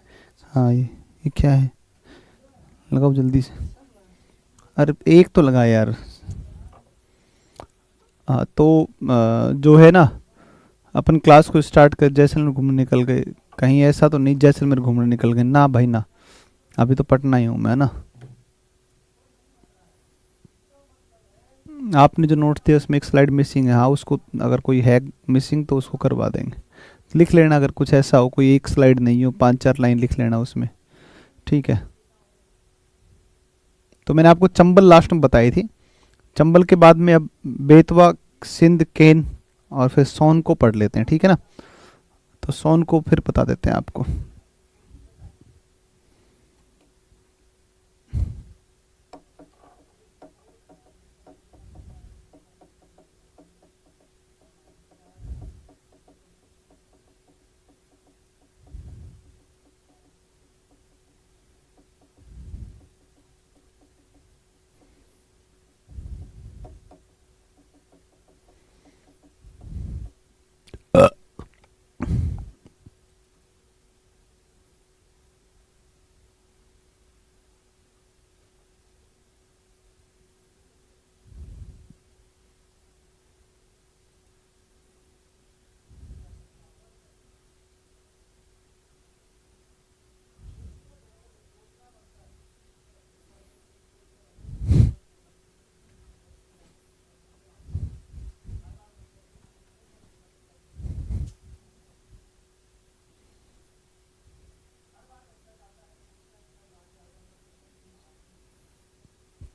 हाँ ये क्या है? लगाओ जल्दी से। अरे एक तो लगा यार। हाँ तो जो है ना, अपन क्लास को स्टार्ट कर, जैसलमेर घूमने निकल गए। कहीं ऐसा तो नहीं जैसलमेर घूमने निकल गए ना भाई ना, अभी तो पटना ही हूँ मैं ना। आपने जो नोट दिया उसमें एक स्लाइड मिसिंग है, हाँ उसको अगर कोई है मिसिंग तो उसको करवा देंगे। लिख लेना अगर कुछ ऐसा हो, कोई एक स्लाइड नहीं हो, 5-4 लाइन लिख लेना उसमें। ठीक है, तो मैंने आपको चंबल लास्ट में बताई थी। चंबल के बाद में अब बेतवा, सिंध, केन और फिर सोन को पढ़ लेते हैं, ठीक है ना? तो सोन को फिर बता देते हैं आपको।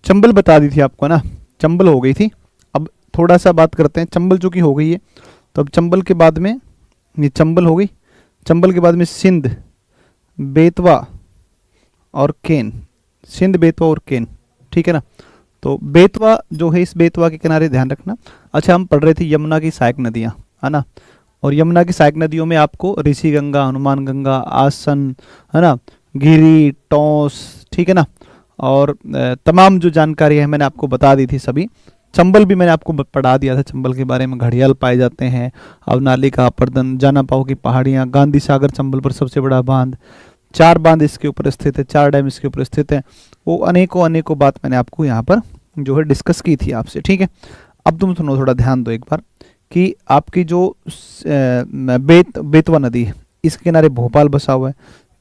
चंबल बता दी थी आपको ना, चंबल हो गई थी। अब थोड़ा सा बात करते हैं, चंबल चूंकि हो गई है तो अब चंबल के बाद में, ये चंबल हो गई, चंबल के बाद में सिंध, बेतवा और केन, सिंध, बेतवा और केन, ठीक है ना। तो बेतवा जो है, इस बेतवा के किनारे ध्यान रखना। अच्छा, हम पढ़ रहे थे यमुना की सहायक नदियाँ, है ना, और यमुना की सहायक नदियों में आपको ऋषि गंगा, हनुमान गंगा, आसन, है ना, गिरी, टोंस, ठीक है ना, और तमाम जो जानकारी है मैंने आपको बता दी थी सभी। चंबल भी मैंने आपको पढ़ा दिया था, चंबल के बारे में, घड़ियाल पाए जाते हैं, अवनालिका, परदन, जानापाओ की पहाड़ियाँ, गांधी सागर चंबल पर सबसे बड़ा बांध, 4 बांध इसके ऊपर स्थित है, 4 डैम इसके ऊपर स्थित है। वो अनेकों अनेकों बात मैंने आपको यहाँ पर जो है डिस्कस की थी आपसे, ठीक है। अब तुम सुनो, थोड़ा ध्यान दो एक बार कि आपकी जो बेतवा नदी है, इस किनारे भोपाल बसा हुआ है,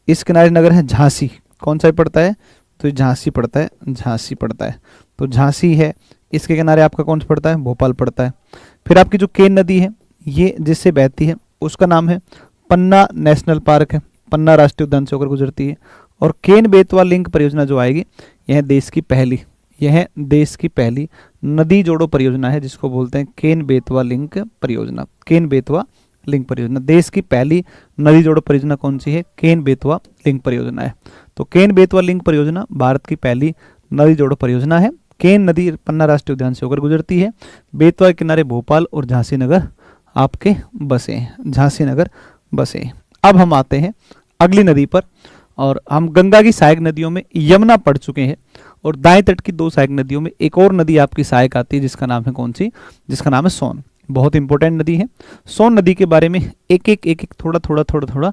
इस किनारे नगर है झांसी, कौन सा पड़ता है, तो झांसी पड़ता है, झांसी पड़ता है, तो झांसी है। इसके किनारे आपका कौन सा पड़ता है, भोपाल पड़ता है। फिर आपकी जो केन नदी है, ये जिससे बहती है उसका नाम है पन्ना नेशनल पार्क है, पन्ना राष्ट्रीय उद्यान से होकर गुजरती है। और केन बेतवा लिंक परियोजना जो आएगी, यह देश की पहली, यह देश की पहली नदी जोड़ो परियोजना है, जिसको बोलते हैं केन बेतवा लिंक परियोजना। केन बेतवा लिंक परियोजना देश की पहली नदी जोड़ो परियोजना कौन सी है, केन बेतवा लिंक परियोजना है। तो केन बेतवा लिंक परियोजना भारत की पहली नदी जोड़ो परियोजना है। केन नदी पन्ना राष्ट्रीय उद्यान से होकर गुजरती है। बेतवा के किनारे भोपाल और झांसी नगर आपके बसे हैं, झांसी नगर बसे हैं। अब हम आते हैं अगली नदी पर, और हम गंगा की सहायक नदियों में यमुना पढ़ चुके हैं, और दाएं तट की 2 सहायक नदियों में एक और नदी आपकी सहायक आती है, जिसका नाम है कौन सी, जिसका नाम है सोन। बहुत इंपॉर्टेंट नदी है सोन नदी। के बारे में एक एक थोड़ा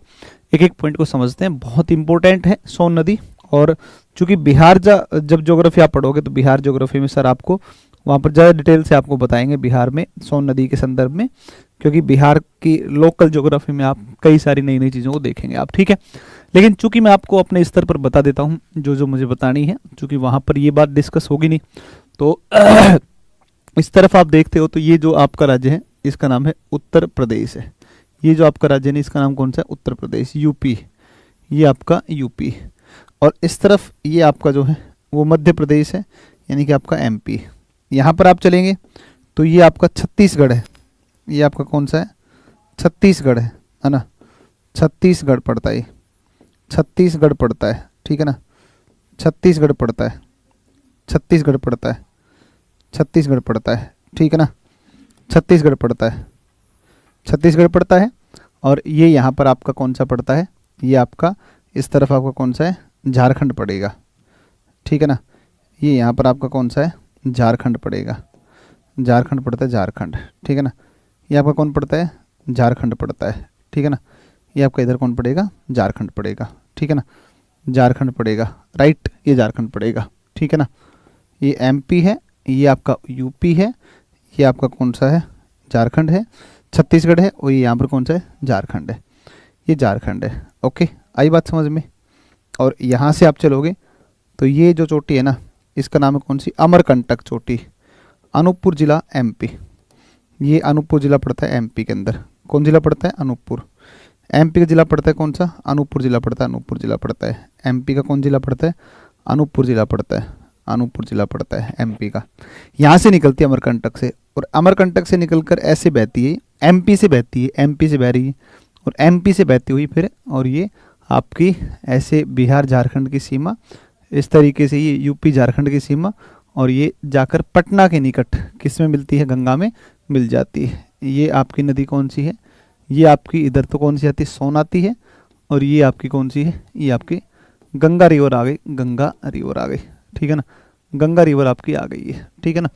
एक एक पॉइंट को समझते हैं, बहुत इंपॉर्टेंट है सोन नदी। और चूंकि बिहार जब ज्योग्राफी आप पढ़ोगे तो बिहार ज्योग्राफी में सर आपको वहाँ पर ज़्यादा डिटेल से आपको बताएंगे बिहार में सोन नदी के संदर्भ में, क्योंकि बिहार की लोकल ज्योग्राफी में आप कई सारी नई नई चीज़ों को देखेंगे आप, ठीक है। लेकिन चूंकि मैं आपको अपने स्तर पर बता देता हूँ जो जो मुझे बतानी है, चूंकि वहाँ पर ये बात डिस्कस होगी नहीं, तो इस तरफ आप देखते हो तो ये जो आपका राज्य है इसका नाम है उत्तर प्रदेश है। ये जो आपका राज्य है इसका नाम कौन सा है, उत्तर प्रदेश, यूपी, ये आपका यूपी। और इस तरफ ये आपका जो है वो मध्य प्रदेश है, यानी कि आपका एमपी। यहाँ पर आप चलेंगे तो ये आपका छत्तीसगढ़ है, ये आपका कौन सा है, छत्तीसगढ़ है ना, छत्तीसगढ़ पड़ता है, छत्तीसगढ़ पड़ता है, ठीक है ना, छत्तीसगढ़ पड़ता है, छत्तीसगढ़ पड़ता है, छत्तीसगढ़ पड़ता है, ठीक है ना, छत्तीसगढ़ पड़ता है, छत्तीसगढ़ पड़ता है। और ये यहाँ पर आपका कौन सा पड़ता है, ये आपका इस तरफ आपका कौन सा है, झारखंड पड़ेगा, ठीक है ना। ये यहाँ पर आपका कौन सा है, झारखंड पड़ेगा, झारखंड पड़ता है, झारखंड, ठीक है ना। ये आपका कौन पड़ता है, झारखंड पड़ता है, ठीक है ना। ये आपका इधर कौन पड़ेगा, झारखंड पड़ेगा, ठीक है ना, झारखंड पड़ेगा, राइट, ये झारखंड पड़ेगा, ठीक है ना। ये एमपी है, ये आपका यूपी है, ये आपका कौन सा है, झारखंड है, छत्तीसगढ़ है, और ये यहाँ पर कौन सा है, झारखंड है, ये झारखंड है। ओके, आई बात समझ में। और यहाँ से आप चलोगे तो ये जो चोटी है ना, इसका नाम है कौन सी, अमरकंटक चोटी, अनूपपुर जिला एमपी। ये अनूपपुर जिला पड़ता है एमपी के अंदर। कौन जिला पड़ता है, अनूपपुर। एमपी का जिला पड़ता है कौन सा, अनूपपुर जिला पड़ता है, अनूपपुर जिला पड़ता है। एमपी का कौन जिला पड़ता है, अनूपपुर जिला पड़ता है, अनूपपुर जिला पड़ता है एमपी का। यहाँ से निकलती है अमरकंटक से, और अमरकंटक से निकलकर ऐसे बहती है, एमपी से बहती है, एमपी से बह रही है, और एमपी से बहती हुई फिर, और ये आपकी ऐसे बिहार झारखंड की सीमा, इस तरीके से ये यूपी झारखंड की सीमा, और ये जाकर पटना के निकट किस में मिलती है, गंगा में मिल जाती है। ये आपकी नदी कौन सी है, ये आपकी इधर तो कौन सी आती है, सोन आती है, और ये आपकी कौन सी है, ये आपकी गंगा रिवर आ गई, गंगा रिवर आ गई, ठीक है ना, गंगा रिवर आपकी आ गई है, ठीक है ना,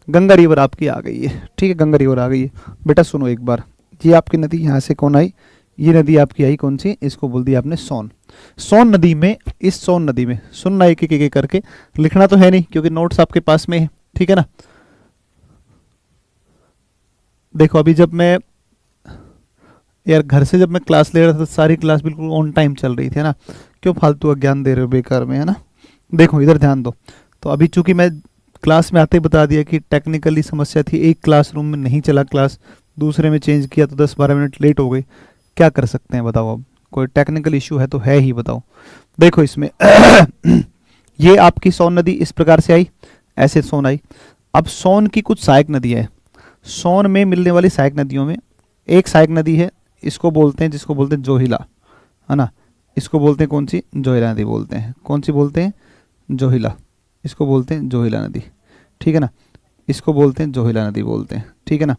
गंगा रिवर आपकी आ गई है, ठीक है, गंगा रिवर आ गई है। बेटा सुनो एक बार, ये आपकी नदी यहाँ से कौन आई, ये नदी आपकी आई कौन सी, इसको बोल दिया आपने सोन। सोन नदी में, इस सोन नदी में सुनना एक एक करके, लिखना तो है नहीं क्योंकि नोट्स आपके पास में है, ठीक है ना। देखो अभी जब मैं यार घर से जब मैं क्लास ले रहा था तो सारी क्लास बिल्कुल ऑन टाइम चल रही थी, है ना, क्यों फालतू ज्ञान दे रहे हो बेकार में, है ना। देखो इधर ध्यान दो। तो अभी चूंकि मैं क्लास में आते ही बता दिया कि टेक्निकली समस्या थी, एक क्लासरूम में नहीं चला क्लास, दूसरे में चेंज किया तो 10-12 मिनट लेट हो गई, क्या कर सकते हैं बताओ। अब कोई टेक्निकल इशू है तो है ही, बताओ। देखो इसमें ये आपकी सोन नदी इस प्रकार से आई, ऐसे सोन आई। अब सोन की कुछ सहायक नदियाँ हैं। सोन में मिलने वाली सहायक नदियों में एक सहायक नदी है, इसको बोलते हैं, जिसको बोलते हैं जोहिला, है ना। इसको बोलते हैं कौन सी? जोहिला नदी बोलते हैं। कौन सी बोलते हैं? जोहिला। इसको बोलते हैं जोहिला नदी, ठीक है ना। इसको बोलते हैं जोहिला नदी बोलते हैं, ठीक है ना।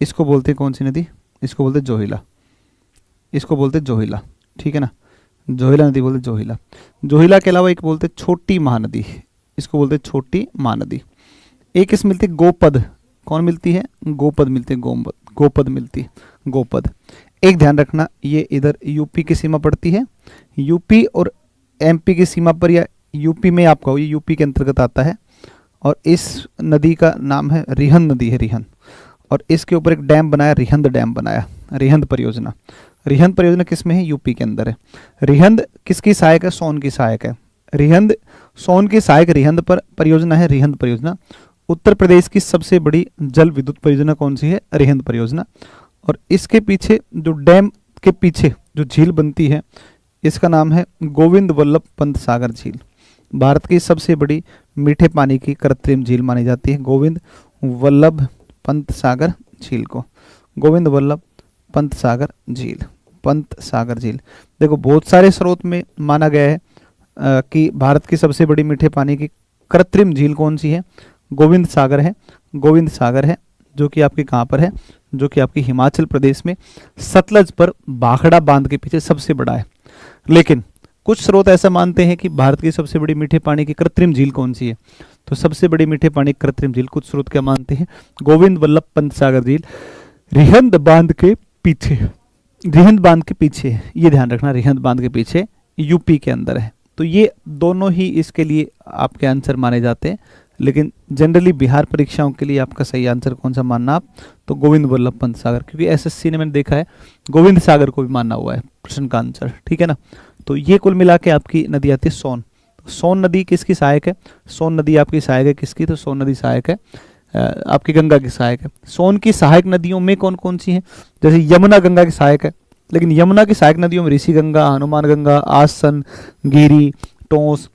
इसको बोलते हैं कौन सी नदी? इसको बोलते हैं जोहिला। इसको बोलते हैं जोहिला, ठीक है ना। जोहिला नदी बोलते हैं जोहिला। जोहिला के अलावा एक बोलते हैं छोटी महानदी, इसको बोलते हैं छोटी महानदी। एक इस मिलती है गोपद। कौन मिलती है? गोपद मिलती है, गोपद, गोपद मिलती है, गोपद। एक ध्यान रखना, ये इधर यूपी की सीमा पड़ती है, यूपी और एमपी की सीमा पर, या यूपी में आपका हो, ये यूपी के अंतर्गत आता है। और इस नदी का नाम है रिहंद नदी है, रिहंद। और इसके ऊपर एक डैम बनाया, रिहंद डैम बनाया, रिहंद परियोजना। रिहंद परियोजना किस में है? यूपी के अंदर है। रिहंद किसकी सहायक है? सोन की सहायक है। रिहंद सोन की सहायक रिहंद पर परियोजना है, रिहंद परियोजना। उत्तर प्रदेश की सबसे बड़ी जल विद्युत परियोजना कौन सी है? रिहंद परियोजना। और इसके पीछे जो डैम के पीछे जो झील बनती है, इसका नाम है गोविंद वल्लभ पंत सागर झील। भारत की सबसे बड़ी मीठे पानी की कृत्रिम झील मानी जाती है गोविंद वल्लभ पंत सागर झील को, गोविंद वल्लभ पंत सागर झील, पंत सागर झील। देखो बहुत सारे स्रोत में माना गया है कि भारत की सबसे बड़ी मीठे पानी की कृत्रिम झील कौन सी है? गोविंद सागर है, गोविंद सागर है, जो कि आपके कहाँ पर है? जो कि आपकी हिमाचल प्रदेश में सतलज पर भाखड़ा बांध के पीछे सबसे बड़ा है। लेकिन कुछ स्रोत ऐसा मानते हैं कि भारत की सबसे बड़ी मीठे पानी की कृत्रिम झील कौन सी है? तो सबसे बड़ी मीठे पानी की कृत्रिम झील कुछ स्रोत क्या मानते हैं? गोविंद वल्लभ पंत सागर झील रिहंद बांध के पीछे, रिहंद बांध के पीछे है, ये ध्यान रखना, रिहंद बांध के पीछे यूपी के अंदर है। तो ये दोनों ही इसके लिए आपके आंसर माने जाते हैं। लेकिन जनरली बिहार परीक्षाओं के लिए आपका सही आंसर कौन सा मानना आप? तो गोविंद वल्लभ पंत सागर, क्योंकि एसएससी ने मैंने देखा है गोविंद सागर को भी मानना हुआ है प्रश्न का आंसर, ठीक है ना। तो ये कुल मिला के आपकी नदी आती है सोन। सोन नदी किसकी सहायक है? सोन नदी आपकी सहायक है किसकी? तो सोन नदी सहायक है आपकी गंगा की सहायक है। सोन की सहायक नदियों में कौन कौन सी हैं? जैसे यमुना गंगा की सहायक है, लेकिन यमुना की सहायक नदियों में ऋषि गंगा, हनुमान गंगा, आसन, गिरी, टोंस,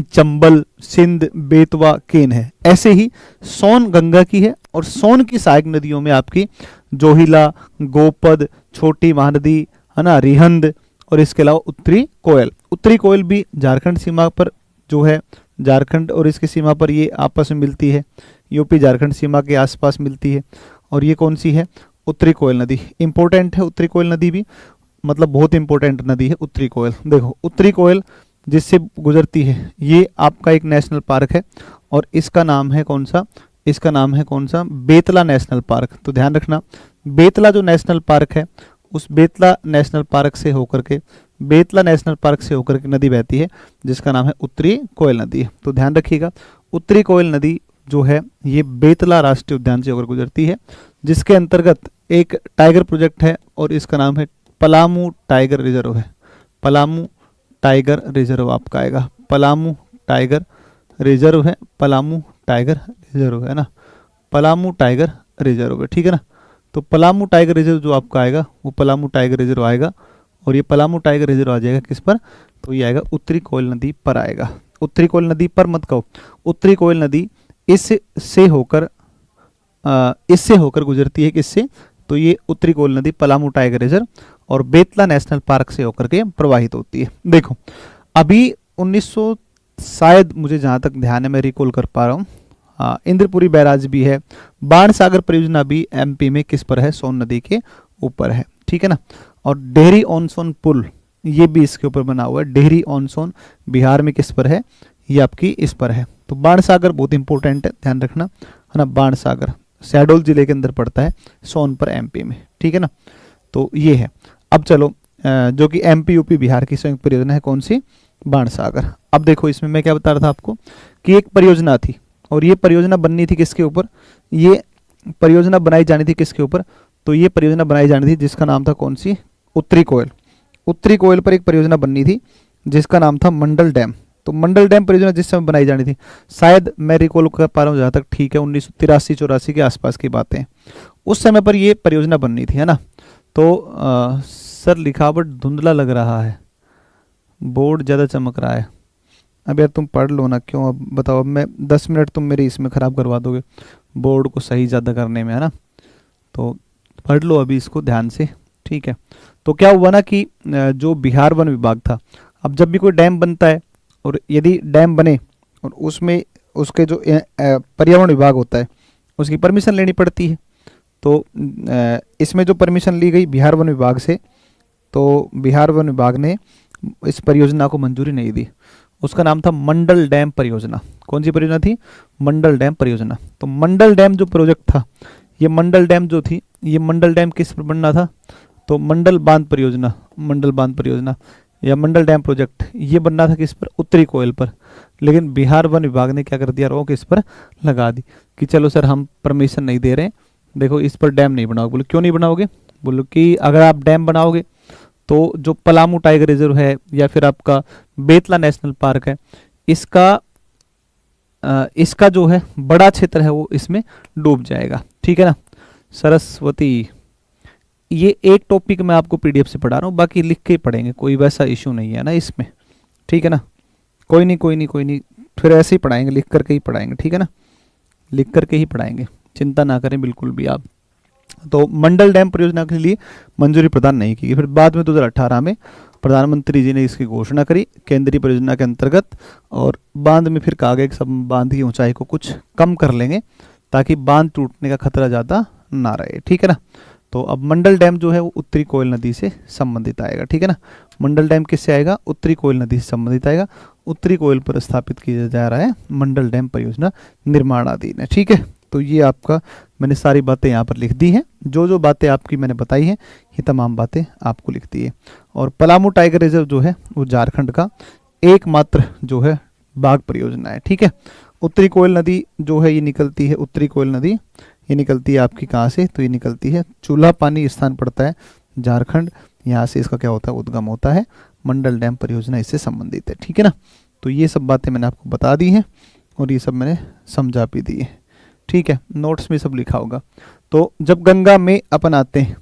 चंबल, सिंध, बेतवा, केन है। ऐसे ही सोन गंगा की है। और सोन की सहायक नदियों में आपकी जोहिला, गोपद, छोटी महानदी, है ना, रिहंद, और इसके अलावा उत्तरी कोयल। उत्तरी कोयल भी झारखंड सीमा पर जो है, झारखंड और इसकी सीमा पर ये आपस में मिलती है, यूपी झारखंड सीमा के आसपास मिलती है। और ये कौन सी है? उत्तरी कोयल नदी। इंपॉर्टेंट है उत्तरी कोयल नदी भी, मतलब बहुत इंपॉर्टेंट नदी है उत्तरी कोयल। देखो उत्तरी कोयल जिससे गुजरती है, ये आपका एक नेशनल पार्क है, और इसका नाम है कौन सा? इसका नाम है कौन सा? Betla national park. तो ध्यान रखना, बेतला जो नेशनल पार्क है, उस बेतला नेशनल पार्क से होकर के, बेतला नेशनल पार्क से होकर के नदी बहती है, जिसका नाम है उत्तरी कोयल नदी। तो ध्यान रखिएगा, उत्तरी कोयल नदी जो है ये बेतला राष्ट्रीय उद्यान से होकर गुजरती है, जिसके अंतर्गत एक टाइगर प्रोजेक्ट है, और इसका नाम है पलामू टाइगर रिजर्व है। पलामू टाइगर रिजर्व आपका आएगा, पलामू टाइगर रिजर्व है, पलामू टाइगर रिजर्व है ना, पलामू टाइगर रिजर्व है, ठीक है ना। तो पलामू टाइगर रिजर्व जो आपका आएगा वो पलामू टाइगर रिजर्व आएगा, और ये पलामू टाइगर रिजर्व आ जाएगा किस पर? तो ये आएगा उत्तरी कोयल नदी पर आएगा। उत्तरी कोयल नदी पर मत कहो, उत्तरी कोयल नदी इससे होकर गुजरती है, किससे? तो ये उत्तरी कोयल नदी पलामू टाइगर रिजर्व और बेतला नेशनल पार्क से होकर के प्रवाहित होती है। देखो अभी 1900 शायद, मुझे जहाँ तक ध्यान है मैं रिकॉल कर पा रहा हूँ, हाँ, इंद्रपुरी बैराज भी है, बाण सागर परियोजना भी एमपी में किस पर है? सोन नदी के ऊपर है, ठीक है ना। और डेहरी ऑन सोन पुल ये भी इसके ऊपर बना हुआ है, डेहरी ऑन सोन बिहार में किस पर है? ये आपकी इस पर है। तो बाण सागर बहुत इंपॉर्टेंट है, ध्यान रखना, है ना। बाण सागर शहडोल जिले के अंदर पड़ता है, सोन पर एमपी में, ठीक है ना। तो ये है। अब चलो जो कि एमपी यूपी बिहार की संयुक्त परियोजना है, कौन सी? बाण सागर। अब देखो इसमें मैं क्या बता रहा था आपको कि एक परियोजना थी, और ये परियोजना बननी थी किसके ऊपर? ये परियोजना बनाई जानी थी किसके ऊपर? तो ये परियोजना बनाई जानी थी जिसका नाम था कौन सी? उत्तरी कोयल। उत्तरी कोयल पर एक परियोजना बननी थी जिसका नाम था मंडल डैम। तो मंडल डैम परियोजना जिस समय बनाई जानी थी, शायद मैं रिकॉल कर पा रहा हूँ जहाँ तक ठीक है, 1983-84 के आसपास की बातें, उस समय पर ये परियोजना बननी थी, है ना। तो सर लिखावट धुंधला लग रहा है, बोर्ड ज़्यादा चमक रहा है, अब यार तुम पढ़ लो ना, क्यों अब बताओ, अब मैं 10 मिनट तुम मेरी इसमें ख़राब करवा दोगे बोर्ड को सही ज़्यादा करने में, है ना। तो पढ़ लो अभी इसको ध्यान से, ठीक है। तो क्या हुआ ना कि जो बिहार वन विभाग था, अब जब भी कोई डैम बनता है और यदि डैम बने और उसमें उसके जो पर्यावरण विभाग होता है उसकी परमिशन लेनी पड़ती है। तो इसमें जो परमिशन ली गई बिहार वन विभाग से, तो बिहार वन विभाग ने इस परियोजना को मंजूरी नहीं दी। उसका नाम था मंडल डैम परियोजना। कौन सी परियोजना थी? मंडल डैम परियोजना। तो मंडल डैम जो प्रोजेक्ट था, ये मंडल डैम जो थी, ये मंडल डैम किस पर बनना था? तो मंडल बांध परियोजना, मंडल बांध परियोजना या मंडल डैम प्रोजेक्ट, ये बनना था किस पर? उत्तरी कोयल पर। लेकिन बिहार वन विभाग ने क्या कर दिया, रोक इस पर लगा दी कि चलो सर हम परमिशन नहीं दे रहे, देखो इस पर डैम नहीं बनाओगे। बोलो क्यों नहीं बनाओगे? बोलो कि अगर आप डैम बनाओगे तो जो पलामू टाइगर रिजर्व है या फिर आपका बेतला नेशनल पार्क है, इसका जो है बड़ा क्षेत्र है वो इसमें डूब जाएगा, ठीक है ना। सरस्वती, ये एक टॉपिक मैं आपको पीडीएफ से पढ़ा रहा हूँ, बाकी लिख के ही पढ़ेंगे, कोई वैसा इशू नहीं है ना इसमें, ठीक है ना। कोई नहीं कोई नहीं कोई नहीं, फिर ऐसे ही पढ़ाएंगे, लिख करके ही पढ़ाएंगे, ठीक है ना, लिख करके ही पढ़ाएंगे, चिंता ना करें बिल्कुल भी आप। तो मंडल डैम परियोजना के लिए मंजूरी प्रदान नहीं की। फिर बाद में 2018 में प्रधानमंत्री जी ने इसकी घोषणा करी केंद्रीय परियोजना के अंतर्गत, और बांध में फिर कहा गया कि सब बांध की ऊंचाई को कुछ कम कर लेंगे ताकि बांध टूटने का खतरा ज़्यादा ना रहे, ठीक है ना। तो अब मंडल डैम जो है वो उत्तरी कोयल नदी से संबंधित आएगा, ठीक है ना। मंडल डैम किससे आएगा? उत्तरी कोयल नदी से संबंधित आएगा। उत्तरी कोयल पर स्थापित किया जा रहा है मंडल डैम परियोजना निर्माणाधीन है, ठीक है। तो ये आपका मैंने सारी बातें यहाँ पर लिख दी हैं, जो जो बातें आपकी मैंने बताई हैं ये तमाम बातें आपको लिख दी है। और पलामू टाइगर रिजर्व जो है वो झारखंड का एकमात्र जो है बाघ परियोजना है, ठीक है। उत्तरी कोयल नदी जो है ये निकलती है, उत्तरी कोयल नदी ये निकलती है आपकी कहाँ से? तो ये निकलती है चूल्हा पानी स्थान पड़ता है झारखंड, यहाँ से इसका क्या होता है? उद्गम होता है। मंडल डैम परियोजना इससे संबंधित है, ठीक है ना। तो ये सब बातें मैंने आपको बता दी हैं और ये सब मैंने समझा भी दी है, ठीक है। नोट्स में सब लिखा होगा। तो जब गंगा में अपन आते हैं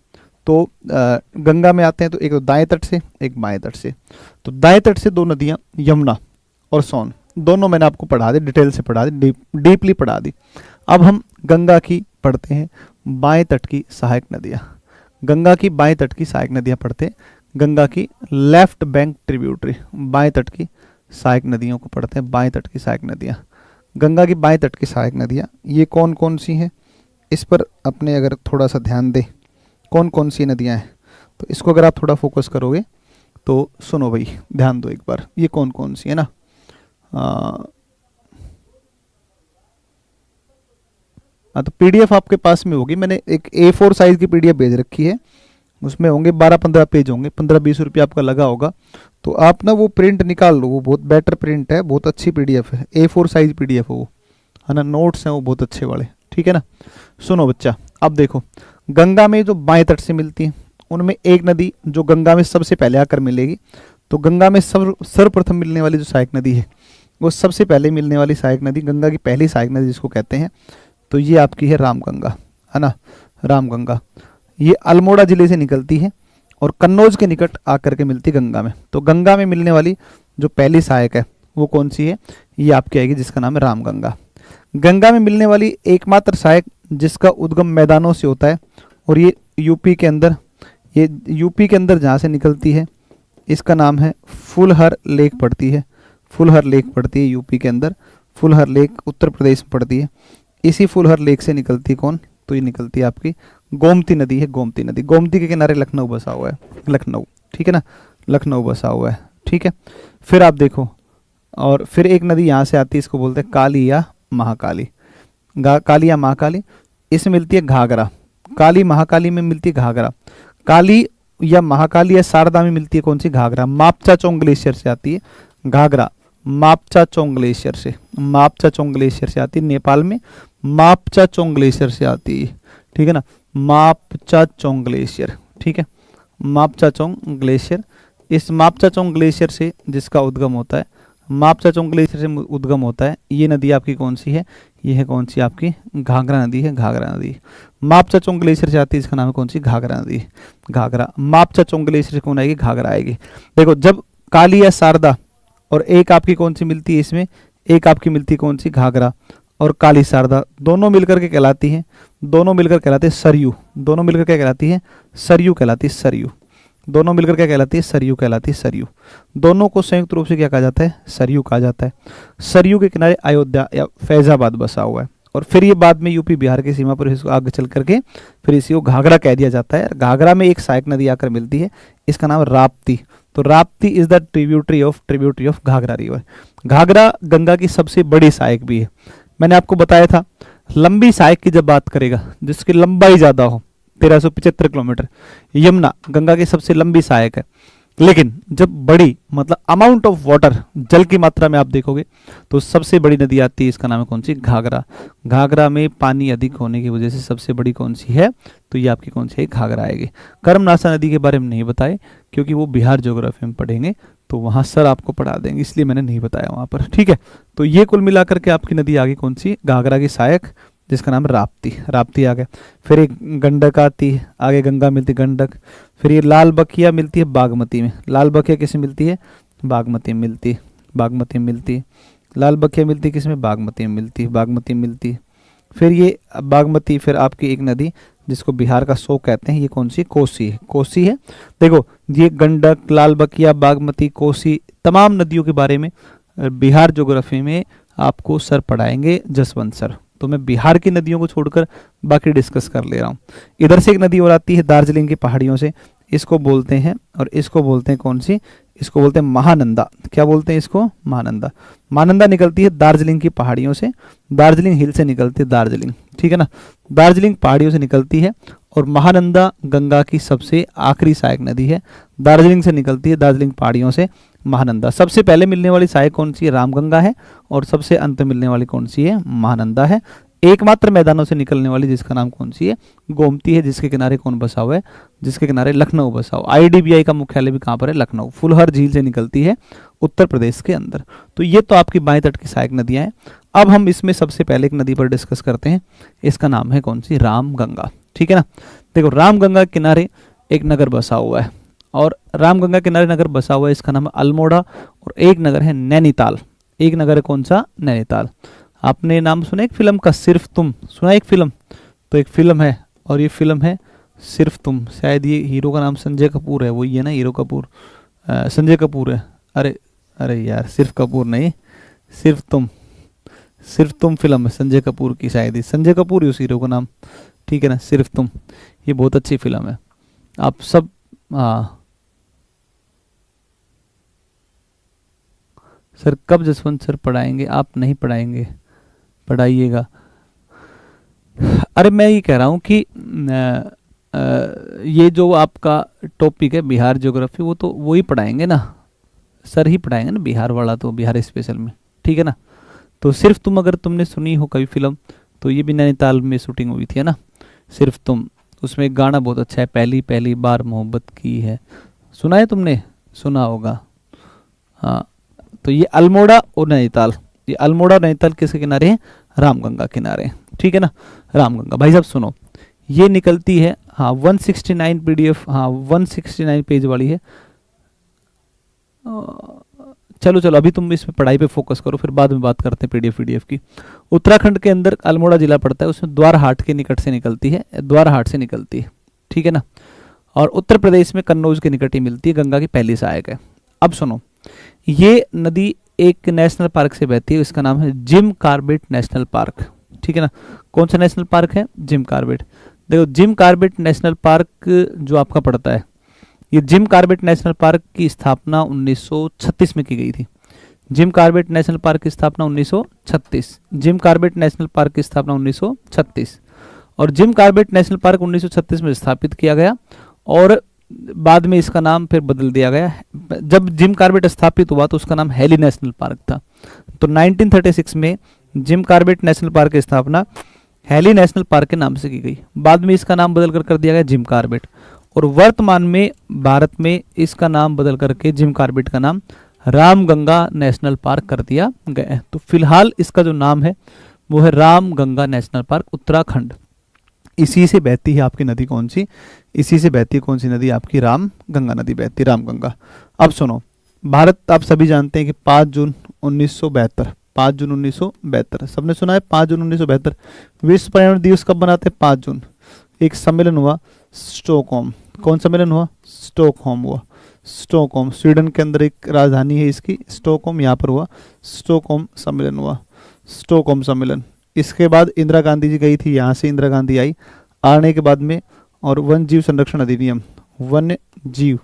तो गंगा में आते हैं तो एक तो दाएं तट से, एक बाएं तट से। तो दाएं तट से दो नदियाँ यमुना और सोन, दोनों मैंने आपको पढ़ा दी, डिटेल से पढ़ा दी, डीपली पढ़ा दी। अब हम गंगा की पढ़ते हैं बाएं तट की सहायक नदियाँ। गंगा की बाएं तट की सहायक नदियाँ पढ़ते हैं, गंगा की लेफ्ट बैंक ट्रिब्यूटरी, बाएं तट की सहायक नदियों को पढ़ते हैं, बाएं तट की सहायक नदियाँ। गंगा की बाएं तट की सहायक नदियाँ ये कौन कौन सी हैं, इस पर अपने अगर थोड़ा सा ध्यान दें, कौन कौन सी नदियाँ हैं, तो इसको अगर आप थोड़ा फोकस करोगे तो सुनो भाई, ध्यान दो एक बार, ये कौन कौन सी है ना। हाँ, तो पीडीएफ आपके पास में होगी, मैंने एक A4 साइज की पीडीएफ भेज रखी है, उसमें होंगे 12-15 पेज होंगे, 15-20 रुपये आपका लगा होगा। तो आप ना वो प्रिंट निकाल लो, वो बहुत बेटर प्रिंट है, बहुत अच्छी पीडीएफ है, A4 साइज पीडीएफ है वो, है ना। नोट्स हैं वो बहुत अच्छे वाले, ठीक है ना। सुनो बच्चा, अब देखो गंगा में जो बाएं तट से मिलती है उनमें एक नदी जो गंगा में सबसे पहले आकर मिलेगी, तो गंगा में सर्वप्रथम मिलने वाली जो सहायक नदी है वो सबसे पहले मिलने वाली सहायक नदी, गंगा की पहली सहायक नदी जिसको कहते हैं, तो ये आपकी है रामगंगा, है ना। रामगंगा ये अल्मोड़ा जिले से निकलती है और कन्नौज के निकट आकर के मिलती गंगा में। तो गंगा में मिलने वाली जो पहली सहायक है वो कौन सी है? ये आपकी आएगी जिसका नाम है रामगंगा। गंगा में मिलने वाली एकमात्र सहायक जिसका उद्गम मैदानों से होता है, और ये यूपी के अंदर, ये यूपी के अंदर जहाँ से निकलती है इसका नाम है फुलहर लेक पड़ती है, फुलहर लेक पड़ती है यूपी के अंदर, फुलहर लेक उत्तर प्रदेश में पड़ती है। इसी फुलहर लेक से निकलती कौन? तो ये निकलती है आपकी गोमती नदी है, गोमती नदी। गोमती के किनारे लखनऊ बसा हुआ है, लखनऊ, ठीक है ना, लखनऊ बसा हुआ है, ठीक है। फिर आप देखो, और फिर एक नदी यहाँ से आती है, इसको बोलते हैं काली या महाकाली, काली या महाकाली, इसमें मिलती है घाघरा, काली महाकाली में मिलती है घाघरा, काली या महाकाली या शारदा में मिलती है कौन सी? घाघरा। मापचाचोंग ग्लेशियर से आती है घाघरा, मापचाचोंग ग्लेशियर से, मापचाचोंग ग्लेशियर से आती है नेपाल में, मापचाचोंग ग्लेशियर से आती है, ठीक है ना, मापचाचोंग ग्लेशियर, ठीक है, मापचाचोंग ग्लेशियर। इस मापचाचोंग ग्लेशियर से जिसका उद्गम होता है, मापचाचोंग ग्लेशियर से उद्गम होता है, ये नदी आपकी कौन सी है? ये है कौन सी? आपकी घाघरा नदी है, घाघरा नदी। मापचाचोंग ग्लेशियर से आती है, इसका नाम है कौन सी? घाघरा नदी, घाघरा। मापचाचोंग ग्लेशियर से कौन आएगी? घाघरा आएगी। देखो जब काली या शारदा और एक आपकी कौन सी मिलती है इसमें, एक आपकी मिलती है कौन सी, घाघरा और काली शारदा, दोनों मिलकर के कहलाती हैं, दोनों मिलकर कहलाते हैं सरयू, दोनों मिलकर क्या कहलाती है, सरयू कहलाती है, सरयू, दोनों मिलकर क्या कहलाती है, सरयू कहलाती है, सरयू। दोनों को संयुक्त रूप से क्या कहा जाता है, सरयू कहा जाता है। सरयू के किनारे अयोध्या या फैजाबाद बसा हुआ है, और फिर ये बाद में यूपी बिहार की सीमा पर इसको आगे चल करके फिर इसी को घाघरा कह दिया जाता है। घाघरा में एक सहायक नदी आकर मिलती है, इसका नाम राप्ती। तो Rapti is the tributary of Ghaghara river. Ghaghara Ganga की सबसे बड़ी सहायक भी है। मैंने आपको बताया था लंबी सहायक की जब बात करेगा, जिसकी लंबाई ज्यादा हो, 1375 किलोमीटर, यमुना गंगा की सबसे लंबी सहायक है। लेकिन जब बड़ी मतलब अमाउंट ऑफ वाटर, जल की मात्रा में आप देखोगे तो सबसे बड़ी नदी आती है, इसका नाम है कौन सी, घाघरा। घाघरा में पानी अधिक होने की वजह से सबसे बड़ी कौन सी है, तो ये आपकी कौन सी है, घाघरा आएगी। कर्मनाशा नदी के बारे में नहीं बताए, क्योंकि वो बिहार ज्योग्राफी में पढ़ेंगे तो वहां सर आपको पढ़ा देंगे, इसलिए मैंने नहीं बताया वहां पर, ठीक है। तो ये कुल मिलाकर के आपकी नदी आ गई कौन सी, घाघरा की सहायक, जिसका नाम राप्ती, राप्ती आ गया। फिर एक गंडक आती है, आगे गंगा मिलती गंडक। फिर ये लाल बकिया मिलती है बागमती में, लाल बकिया किसमें मिलती है, बागमती में मिलती है, बागमती में मिलती है। लाल बकिया मिलती है किसमें, बागमती में मिलती है, बागमती में मिलती है। फिर ये बागमती, फिर आपकी एक नदी जिसको बिहार का शोक कहते हैं, ये कौन सी, कोसी है, कोसी है। देखो ये गंडक, लाल बकिया, बागमती, कोसी, तमाम नदियों के बारे में बिहार ज्योग्राफी में आपको सर पढ़ाएंगे, जसवंत सर। तो मैं बिहार की नदियों को छोड़कर बाकी डिस्कस कर ले रहा हूँ। इधर से एक नदी और आती है दार्जिलिंग की पहाड़ियों से, इसको बोलते हैं, और इसको बोलते हैं कौन सी, इसको बोलते हैं महानंदा। क्या बोलते हैं इसको, महानंदा। महानंदा निकलती है दार्जिलिंग की पहाड़ियों से, दार्जिलिंग हिल से निकलती है दार्जिलिंग, ठीक है ना, दार्जिलिंग पहाड़ियों से निकलती है। और महानंदा गंगा की सबसे आखिरी सहायक नदी है, दार्जिलिंग से निकलती है, दार्जिलिंग पहाड़ियों से महानंदा। सबसे पहले मिलने वाली सहायक कौन सी है, रामगंगा है, और सबसे अंत मिलने वाली कौन सी है, महानंदा है। एकमात्र मैदानों से निकलने वाली जिसका नाम कौन सी है, गोमती है, जिसके किनारे कौन बसा हुआ है, जिसके किनारे लखनऊ बसा हुआ। आईडीबीआई का मुख्यालय भी कहाँ पर है, लखनऊ। फुलहर झील से निकलती है उत्तर प्रदेश के अंदर। तो ये तो आपकी बाएं तट की सहायक नदियां हैं। अब हम इसमें सबसे पहले एक नदी पर डिस्कस करते हैं, इसका नाम है कौन सी, रामगंगा, ठीक है ना। देखो रामगंगा के किनारे एक नगर बसा हुआ है, और रामगंगा के किनारे नगर बसा हुआ है, इसका नाम है अल्मोड़ा, और एक नगर है नैनीताल। एक नगर है कौन सा, नैनीताल। आपने नाम सुना एक फिल्म का, सिर्फ तुम, सुना एक फिल्म, तो एक फिल्म है, और ये फिल्म है सिर्फ तुम। शायद ये हीरो का नाम संजय कपूर है, वही है ना, हीरो कपूर, संजय कपूर है। अरे अरे यार, सिर्फ कपूर नहीं, सिर्फ तुम, सिर्फ तुम फिल्म है संजय कपूर की, शायद ही संजय कपूर ही उस हीरो का नाम, ठीक है ना, सिर्फ तुम। ये बहुत अच्छी फिल्म है, आप सब, हाँ सर कब जसवंत सर पढ़ाएंगे, आप नहीं पढ़ाएंगे, पढ़ाइएगा। अरे मैं ये कह रहा हूँ कि ये जो आपका टॉपिक है बिहार ज्योग्राफी, वो तो वो ही पढ़ाएंगे ना, सर ही पढ़ाएंगे ना, बिहार वाला तो बिहार स्पेशल में, ठीक है ना। तो सिर्फ तुम अगर तुमने सुनी हो कभी फिल्म, तो ये भी नैनीताल में शूटिंग हुई थी, है ना, सिर्फ तुम। उसमें एक गाना बहुत अच्छा है, पहली पहली बार मोहब्बत की है, सुना है तुमने, सुना होगा, हाँ। तो ये अल्मोड़ा और नैनीताल, ये अल्मोड़ा नैनीताल किसके किनारे हैं, रामगंगा किनारे, ठीक है ना, रामगंगा। भाई साहब सुनो, ये निकलती है, हाँ 169 पीडीएफ, हाँ 169 पेज वाली है। चलो चलो अभी तुम इस पढ़ाई पे फोकस करो, फिर बाद में बात करते हैं पीडीएफ की। उत्तराखंड के अंदर अल्मोड़ा जिला पड़ता है, उसमें द्वारहाट के निकट से निकलती है, द्वारहाट से निकलती है, ठीक है ना। और उत्तर प्रदेश में कन्नौज के निकट ही मिलती है, गंगा की पहली सहायक है। अब सुनो, ये नदी एक नेशनल पार्क से बहती है, इसका नाम है जिम कॉर्बेट नेशनल पार्क, ठीक है ना। कौन सा नेशनल पार्क है, जिम कॉर्बेट। देखो जिम कॉर्बेट नेशनल पार्क जो आपका पड़ता है, ये जिम कॉर्बेट नेशनल पार्क की स्थापना 1936 में की गई थी। जिम कॉर्बेट नेशनल पार्क की स्थापना 1936, जिम कॉर्बेट नेशनल पार्क की स्थापना 1936, और जिम कॉर्बेट नेशनल पार्क 1936 में स्थापित किया गया, और बाद में इसका नाम फिर बदल दिया गया। जब जिम कॉर्बेट स्थापित हुआ तो उसका नाम हेली नेशनल पार्क था। तो 1936 में जिम कॉर्बेट नेशनल पार्क की स्थापना हेली नेशनल पार्क के नाम से की गई, बाद में इसका नाम बदल कर दिया गया जिम कॉर्बेट, और वर्तमान में भारत में इसका नाम बदल करके जिम कॉर्बेट का नाम रामगंगा नेशनल पार्क कर दिया गया है। तो फिलहाल इसका जो नाम है वो है रामगंगा नेशनल पार्क, उत्तराखंड। इसी से बहती है आपकी नदी कौन सी, इसी से बहती है कौन सी नदी, आपकी रामगंगा नदी बहती है, रामगंगा। अब सुनो, भारत आप सभी जानते हैं कि 5 जून 1972, 5 जून 1972 सबने सुना है, 5 जून 1972 विश्व पर्यावरण दिवस कब मनाते हैं? 5 जून। एक सम्मेलन हुआ स्टॉकहोम, कौन सम्मेलन हुआ? स्टॉकहोम हुआ। स्टॉकहोम स्वीडन के अंदर एक राजधानी है इसकी, स्टॉकहोम, यहाँ पर हुआ स्टॉकहोम सम्मेलन हुआ, स्टॉकहोम सम्मेलन। इसके बाद इंदिरा गांधी जी गई थी, यहाँ से इंदिरा गांधी आई आने के बाद में, और वन जीव संरक्षण अधिनियम, वन जीव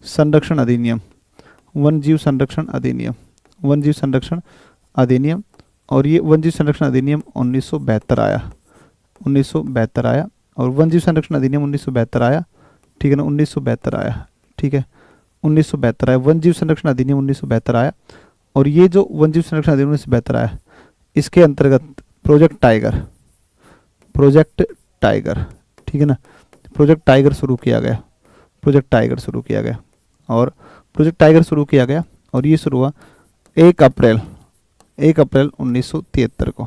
संरक्षण अधिनियम, वन जीव संरक्षण अधिनियम, वन जीव संरक्षण अधिनियम, और ये वन जीव संरक्षण अधिनियम 1972 आया, 1972 आया, और वन जीव संरक्षण अधिनियम 1972 आया, ठीक है ना, 1972 आया, ठीक है, 1972 आया, वन जीव संरक्षण अधिनियम 1972 आया। और ये जो वन जीव संरक्षण अधिनियम 1972 आया, इसके अंतर्गत प्रोजेक्ट टाइगर, प्रोजेक्ट टाइगर, ठीक है ना, प्रोजेक्ट टाइगर शुरू किया गया, प्रोजेक्ट टाइगर शुरू किया गया, और प्रोजेक्ट टाइगर शुरू किया गया, और ये शुरू हुआ 1 अप्रैल 1973 को।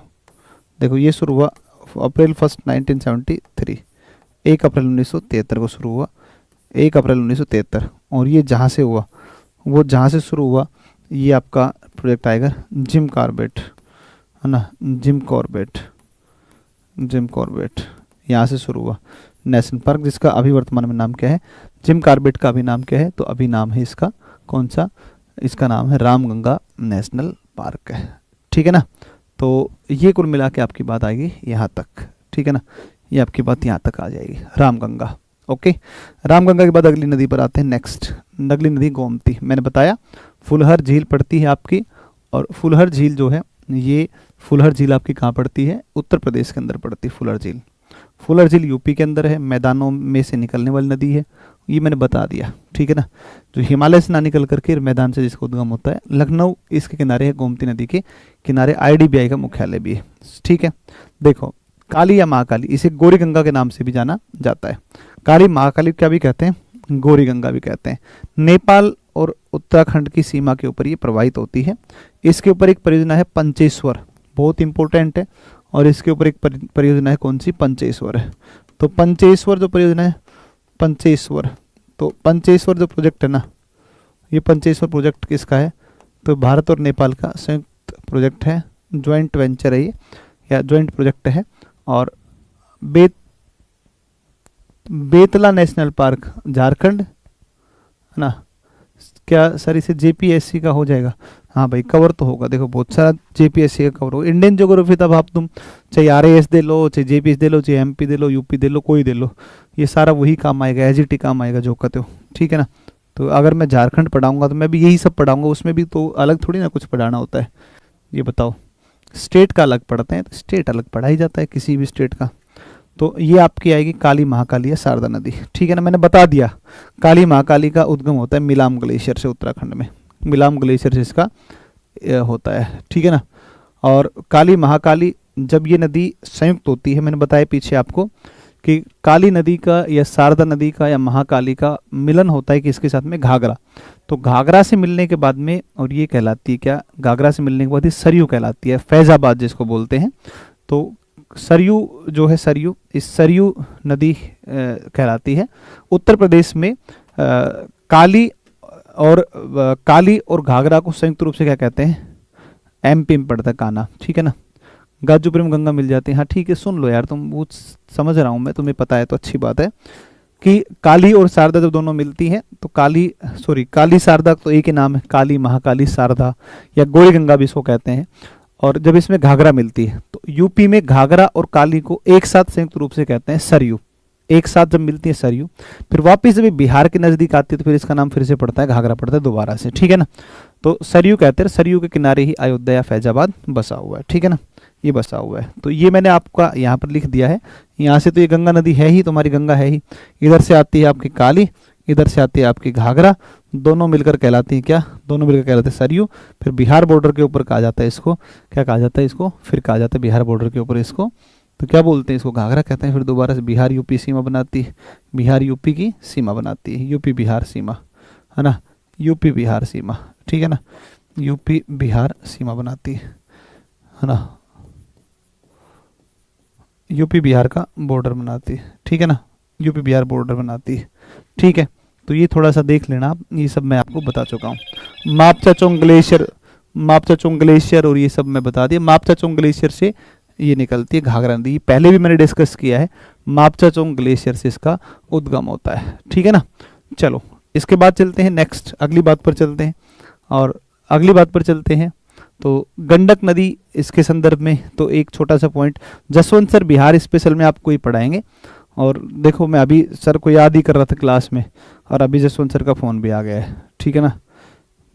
देखो ये शुरू हुआ अप्रैल 1 1973, 1 अप्रैल 1973 को शुरू हुआ, 1 अप्रैल 1973। और ये जहाँ से हुआ, वो जहाँ से शुरू हुआ, ये आपका प्रोजेक्ट टाइगर जिम कॉर्बेट है ना, जिम कॉर्बेट, जिम कॉर्बेट यहाँ से शुरू हुआ नेशनल पार्क, जिसका अभी वर्तमान में नाम क्या है? जिम कॉर्बेट का अभी नाम क्या है? तो अभी नाम है इसका कौन सा? इसका नाम है रामगंगा नेशनल पार्क है, ठीक है ना। तो ये कुल मिला के आपकी बात आएगी यहाँ तक, ठीक है ना, ये आपकी बात यहाँ तक आ जाएगी, रामगंगा। ओके, रामगंगा के बाद अगली नदी पर आते हैं। नेक्स्ट अगली नदी गोमती, मैंने बताया फुलहर झील पड़ती है आपकी, और फुलहर झील जो है, ये फुलहर झील आपकी कहाँ पड़ती है? उत्तर प्रदेश के अंदर पड़ती है फुलहर झील। फुलहर झील यूपी के अंदर है, मैदानों में से निकलने वाली नदी है, ये मैंने बता दिया, ठीक है ना, जो हिमालय से ना निकल करके मैदान से जिसका उद्गम होता है। लखनऊ इसके किनारे है, गोमती नदी के किनारे आईडीबीआई का मुख्यालय भी है, ठीक है। देखो काली या महाकाली, इसे गौरी गंगा के नाम से भी जाना जाता है। काली महाकाली क्या भी कहते हैं? गौरी गंगा भी कहते हैं। नेपाल और उत्तराखंड की सीमा के ऊपर ये प्रवाहित होती है। इसके ऊपर एक परियोजना है पंचेश्वर, बहुत इंपॉर्टेंट है, और इसके ऊपर एक परियोजना है कौन सी? पंचेश्वर है। तो पंचेश्वर जो परियोजना है, पंचेश्वर, तो पंचेश्वर जो प्रोजेक्ट है ना, ये पंचेश्वर प्रोजेक्ट किसका है? तो भारत और नेपाल का संयुक्त प्रोजेक्ट है, ज्वाइंट वेंचर है ये, या ज्वाइंट प्रोजेक्ट है। और बेतला नेशनल पार्क झारखंड है ना, क्या सर इसे जेपीएससी का हो जाएगा? हाँ भाई कवर तो होगा, देखो बहुत सारा जेपीएससी का कवर होगा। इंडियन ज्योग्राफी तब आप तुम चाहे आरएएस दे लो, चाहे जेपीएस दे लो, चाहे एमपी दे लो, यूपी दे लो, कोई दे लो, ये सारा वही काम आएगा, एजीटी काम आएगा जो कहते हो, ठीक है ना। तो अगर मैं झारखंड पढ़ाऊंगा तो मैं भी यही सब पढ़ाऊंगा, उसमें भी तो अलग थोड़ी ना कुछ पढ़ाना होता है। ये बताओ, स्टेट का अलग पढ़ते हैं तो स्टेट अलग पढ़ा ही जाता है किसी भी स्टेट का। तो ये आपकी आएगी काली महाकाली या शारदा नदी, ठीक है ना, मैंने बता दिया। काली महाकाली का उद्गम होता है मिलाम ग्लेशियर से, उत्तराखंड में मिलाम ग्लेशियर से इसका होता है, ठीक है ना। और काली महाकाली जब ये नदी संयुक्त होती है, मैंने बताया पीछे आपको कि काली नदी का या शारदा नदी का या महाकाली का मिलन होता है कि इसके साथ में घाघरा। तो घाघरा से मिलने के बाद में, और ये कहलाती है क्या? घाघरा से मिलने के बाद ये सरयू कहलाती है, फैजाबाद जिसको बोलते हैं। तो सरयू जो है, सरयू, इस सरयू नदी कहलाती है। उत्तर प्रदेश में काली और घाघरा को संयुक्त रूप से क्या कहते हैं? एमपी में पड़ता है कान्हा, ठीक है ना। गाजूपुर में गंगा मिल जाती है, हाँ ठीक है, सुन लो यार, तुम वो समझ रहा हूँ मैं, तुम्हें पता है तो अच्छी बात है कि काली और शारदा जब दोनों मिलती हैं तो काली शारदा तो एक ही नाम है, काली महाकाली शारदा या गौरी गंगा भी इसको कहते हैं। और जब इसमें घाघरा मिलती है तो यूपी में घाघरा और काली को एक साथ संयुक्त रूप से कहते हैं सरयू, एक साथ जब मिलती है सरयू। फिर वापस जब बिहार के नजदीक आती है तो फिर इसका नाम फिर से पड़ता है घाघरा, पड़ता है दोबारा से, ठीक है ना। तो सरयू कहते हैं, सरयू के किनारे ही अयोध्या या फैजाबाद बसा हुआ है, ठीक है ना, ये बसा हुआ है। तो ये मैंने आपका यहाँ पर लिख दिया है। यहाँ से तो ये गंगा नदी है ही, तुम्हारी गंगा है ही, इधर से आती है आपकी काली, इधर से आती है आपकी घाघरा, दोनों मिलकर कहलाती है क्या? दोनों मिलकर कहलाते हैं सरयू। फिर बिहार बॉर्डर के ऊपर कहा जाता है इसको, क्या कहा जाता है इसको? फिर कहा जाता है बिहार बॉर्डर के ऊपर इसको, तो क्या बोलते हैं इसको? घाघरा कहते हैं। फिर दोबारा से बिहार यूपी सीमा बनाती है, बिहार यूपी की सीमा बनाती है, यूपी बिहार सीमा है ना, यूपी बिहार सीमा, ठीक है ना, यूपी बिहार सीमा बनाती है ना, यूपी बिहार का बॉर्डर बनाती है, ठीक है ना, यूपी बिहार बॉर्डर बनाती है, ठीक है। तो ये थोड़ा सा देख लेना आप, ये सब मैं आपको बता चुका हूँ। मापचाचोंग ग्लेशियर, मापचाचोंग ग्लेशियर और ये सब मैं बता दिया। मापचाचोंग ग्लेशियर से ये निकलती है घाघरा नदी, पहले भी मैंने डिस्कस किया है। मापचाचोंग ग्लेशियर से इसका उद्गम होता है, ठीक है ना। चलो इसके बाद चलते हैं नेक्स्ट, अगली बात पर चलते हैं। और अगली बात पर चलते हैं तो गंडक नदी, इसके संदर्भ में तो एक छोटा सा point, Jaswant sir Bihar special में आपको ही पढ़ाएंगे। और देखो मैं अभी सर को याद ही कर रहा था क्लास में, और अभी जसवंत सर का फ़ोन भी आ गया है, ठीक है ना।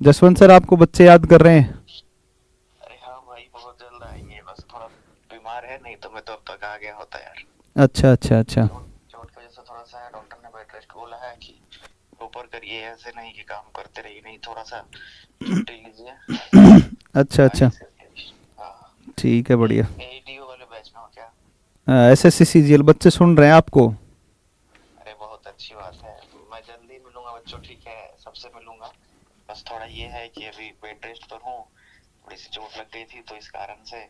जसवंत सर आपको बच्चे याद कर रहे हैं? अरे हाँ भाई, बहुत जल्द आएंगे, बस थोड़ा बीमार है, नहीं तो मैं तो अब तक आ गया होता यार। अच्छा अच्छा अच्छा। चोट की वजह से थोड़ा सा डॉक्टर ने बेड रेस्ट बोला है कि ऊपर करिए, ऐसे नहीं कि काम करते रहिए, नहीं थोड़ा सा छुट्टी लीजिए। अच्छा अच्छा, हाँ, ठीक है, बढ़िया। एडीओ वाले बैच में हो क्या? SSC CGL बच्चे सुन रहे हैं आपको? अरे बहुत अच्छी बात है, मैं जल्दी मिलूंगा बच्चों, ठीक है, सबसे मिलूंगा। बस थोड़ा ये है कि अभी बेड रेस्ट पर हूँ, थोड़ी सी चोट लग गई थी तो इस कारण से,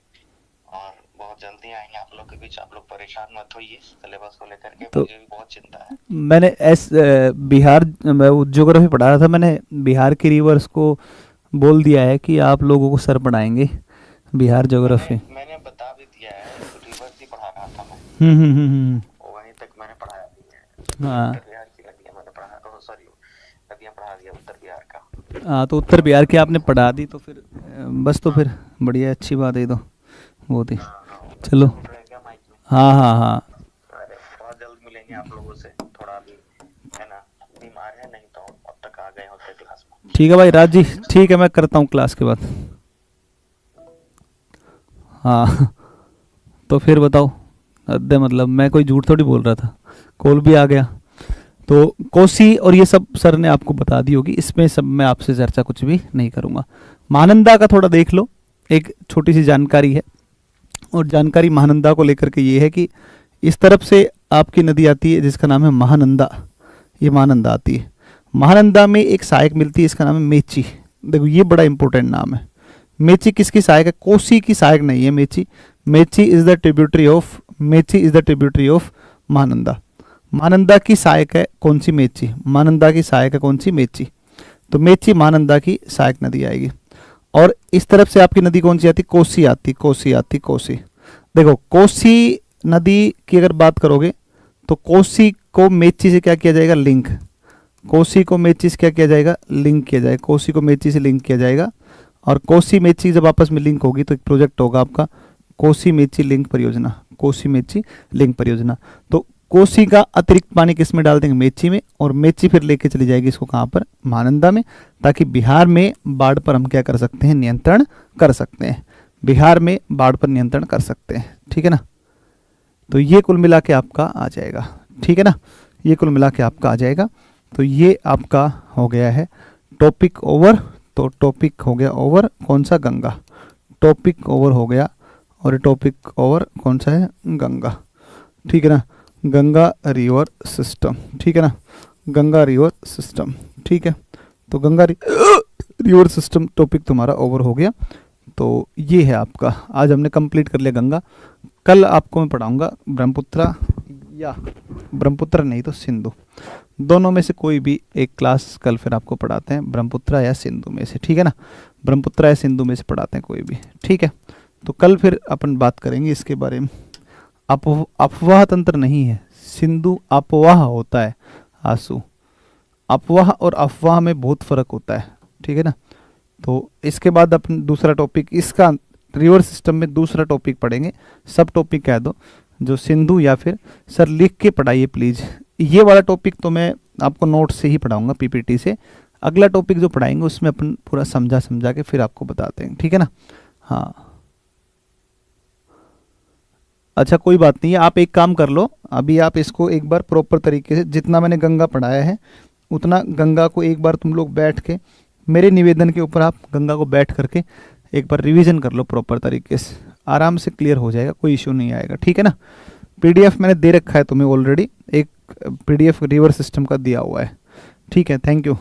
और बहुत जल्दी आएंगे आप लोग के बीच। आप लोग परेशान मत होइए सिलेबस को लेकर के, तो मुझे भी बहुत चिंता है। मैंने बिहार ज्योग्राफी पढ़ा रहा था, मैंने बिहार के रिवर्स को बोल दिया है कि आप लोगों को सर पढ़ाएंगे बिहार ज्योग्राफी। मैंने बता भी दिया है, रिवर्स ही पढ़ा रहा था मैं, हम्म। वहीं तक मैंने पढ़ाया भी है। हाँ उत्तर बिहार की नदियाँ मैंने पढ़ा, सॉरी नदियाँ पढ़ा दिया उत्तर बिहार का। हाँ, तो उत्तर बिहार की आपने पढ़ा दी तो फिर बस, तो फिर बढ़िया, अच्छी बात है ये तो, वो थी। चलो, रहेगा माइक में। हाँ हाँ हाँ, अरे बहुत जल्द मिलेंगे आप लोगों से, थोड़ा भी है ना, बीमार है, नहीं तो अब तक आ गए होते क्लास में। ठीक है भाई राज जी, ठीक है, मैं करता हूँ क्लास के बाद। हाँ तो फिर बताओ, अद्दे मतलब मैं कोई झूठ थोड़ी बोल रहा था, कॉल भी आ गया। तो कोसी और ये सब सर ने आपको बता दी होगी, इसमें सब मैं आपसे चर्चा कुछ भी नहीं करूँगा। महानंदा का थोड़ा देख लो, एक छोटी सी जानकारी है, और जानकारी महानंदा को लेकर के ये है कि इस तरफ से आपकी नदी आती है जिसका नाम है महानंदा, ये महानंदा आती है। महानंदा में एक सहायक मिलती है, इसका नाम है मेची। देखो ये बड़ा इंपॉर्टेंट नाम है। मेची किसकी सहायक है? कोसी की सहायक नहीं है Mechi. Mechi is the tributary of, Mechi is the tributary of Mahananda. Mahananda की सहायक है कौन सी? मेची। महानंदा की सहायक है कौन सी? मेची। तो मेची महानंदा की सहायक नदी आएगी। और इस तरफ से आपकी नदी कौन सी आती? कोसी आती, कोसी आती, कोसी। देखो कोसी नदी की अगर बात करोगे तो कोसी को मेची से क्या किया जाएगा? लिंक। कोसी को मेची से क्या किया जाएगा? लिंक किया जाएगा। कोसी को मेची से लिंक किया जाएगा। और कोसी मेची जब आपस में लिंक होगी तो एक प्रोजेक्ट होगा आपका कोसी मेची लिंक परियोजना, कोसी मेची लिंक परियोजना। तो कोसी का अतिरिक्त पानी किस में डाल देंगे? मेची में। और मेची फिर लेके चली जाएगी इसको कहाँ पर? महानंदा में, ताकि बिहार में बाढ़ पर हम क्या कर सकते हैं? नियंत्रण कर सकते हैं। बिहार में बाढ़ पर नियंत्रण कर सकते हैं, ठीक है ना। तो ये कुल मिला के आपका आ जाएगा, ठीक है ना, ये कुल मिला के आपका आ जाएगा। तो ये आपका हो गया है टॉपिक ओवर। तो टॉपिक हो गया ओवर कौन सा? गंगा। टॉपिक ओवर हो गया, और टॉपिक ओवर कौन सा है? गंगा, ठीक है ना, गंगा रिवर सिस्टम, ठीक है ना, गंगा रिवर सिस्टम, ठीक है। तो गंगा रिवर सिस्टम टॉपिक तुम्हारा ओवर हो गया। तो ये है आपका, आज हमने कंप्लीट कर लिया गंगा। कल आपको मैं पढ़ाऊंगा ब्रह्मपुत्र, या ब्रह्मपुत्र नहीं तो सिंधु, दोनों में से कोई भी एक क्लास कल फिर आपको पढ़ाते हैं, ब्रह्मपुत्र या सिंधु में से, ठीक है ना, ब्रह्मपुत्र या सिंधु में से पढ़ाते हैं कोई भी, ठीक है। तो कल फिर अपन बात करेंगे इसके बारे में। अफवाह तंत्र नहीं है, सिंधु अपवाह होता है आंसू। अफवाह और अफवाह में बहुत फर्क होता है, ठीक है ना। तो इसके बाद अपन दूसरा टॉपिक, इसका रिवर सिस्टम में दूसरा टॉपिक पढ़ेंगे, सब टॉपिक कह दो, जो सिंधु, या फिर सर लिख के पढ़ाइए प्लीज़। ये वाला टॉपिक तो मैं आपको नोट से ही पढ़ाऊंगा, पीपीटी से। अगला टॉपिक जो पढ़ाएंगे उसमें अपन पूरा समझा के फिर आपको बताते हैं, ठीक है ना। हाँ अच्छा, कोई बात नहीं है, आप एक काम कर लो, अभी आप इसको एक बार प्रॉपर तरीके से, जितना मैंने गंगा पढ़ाया है उतना गंगा को एक बार तुम लोग बैठ के, मेरे निवेदन के ऊपर आप गंगा को बैठ करके एक बार रिवीजन कर लो प्रॉपर तरीके से, आराम से क्लियर हो जाएगा, कोई इशू नहीं आएगा, ठीक है ना। पीडीएफ मैंने दे रखा है तुम्हें ऑलरेडी, एक पीडीएफ रिवर सिस्टम का दिया हुआ है, ठीक है। Thank you.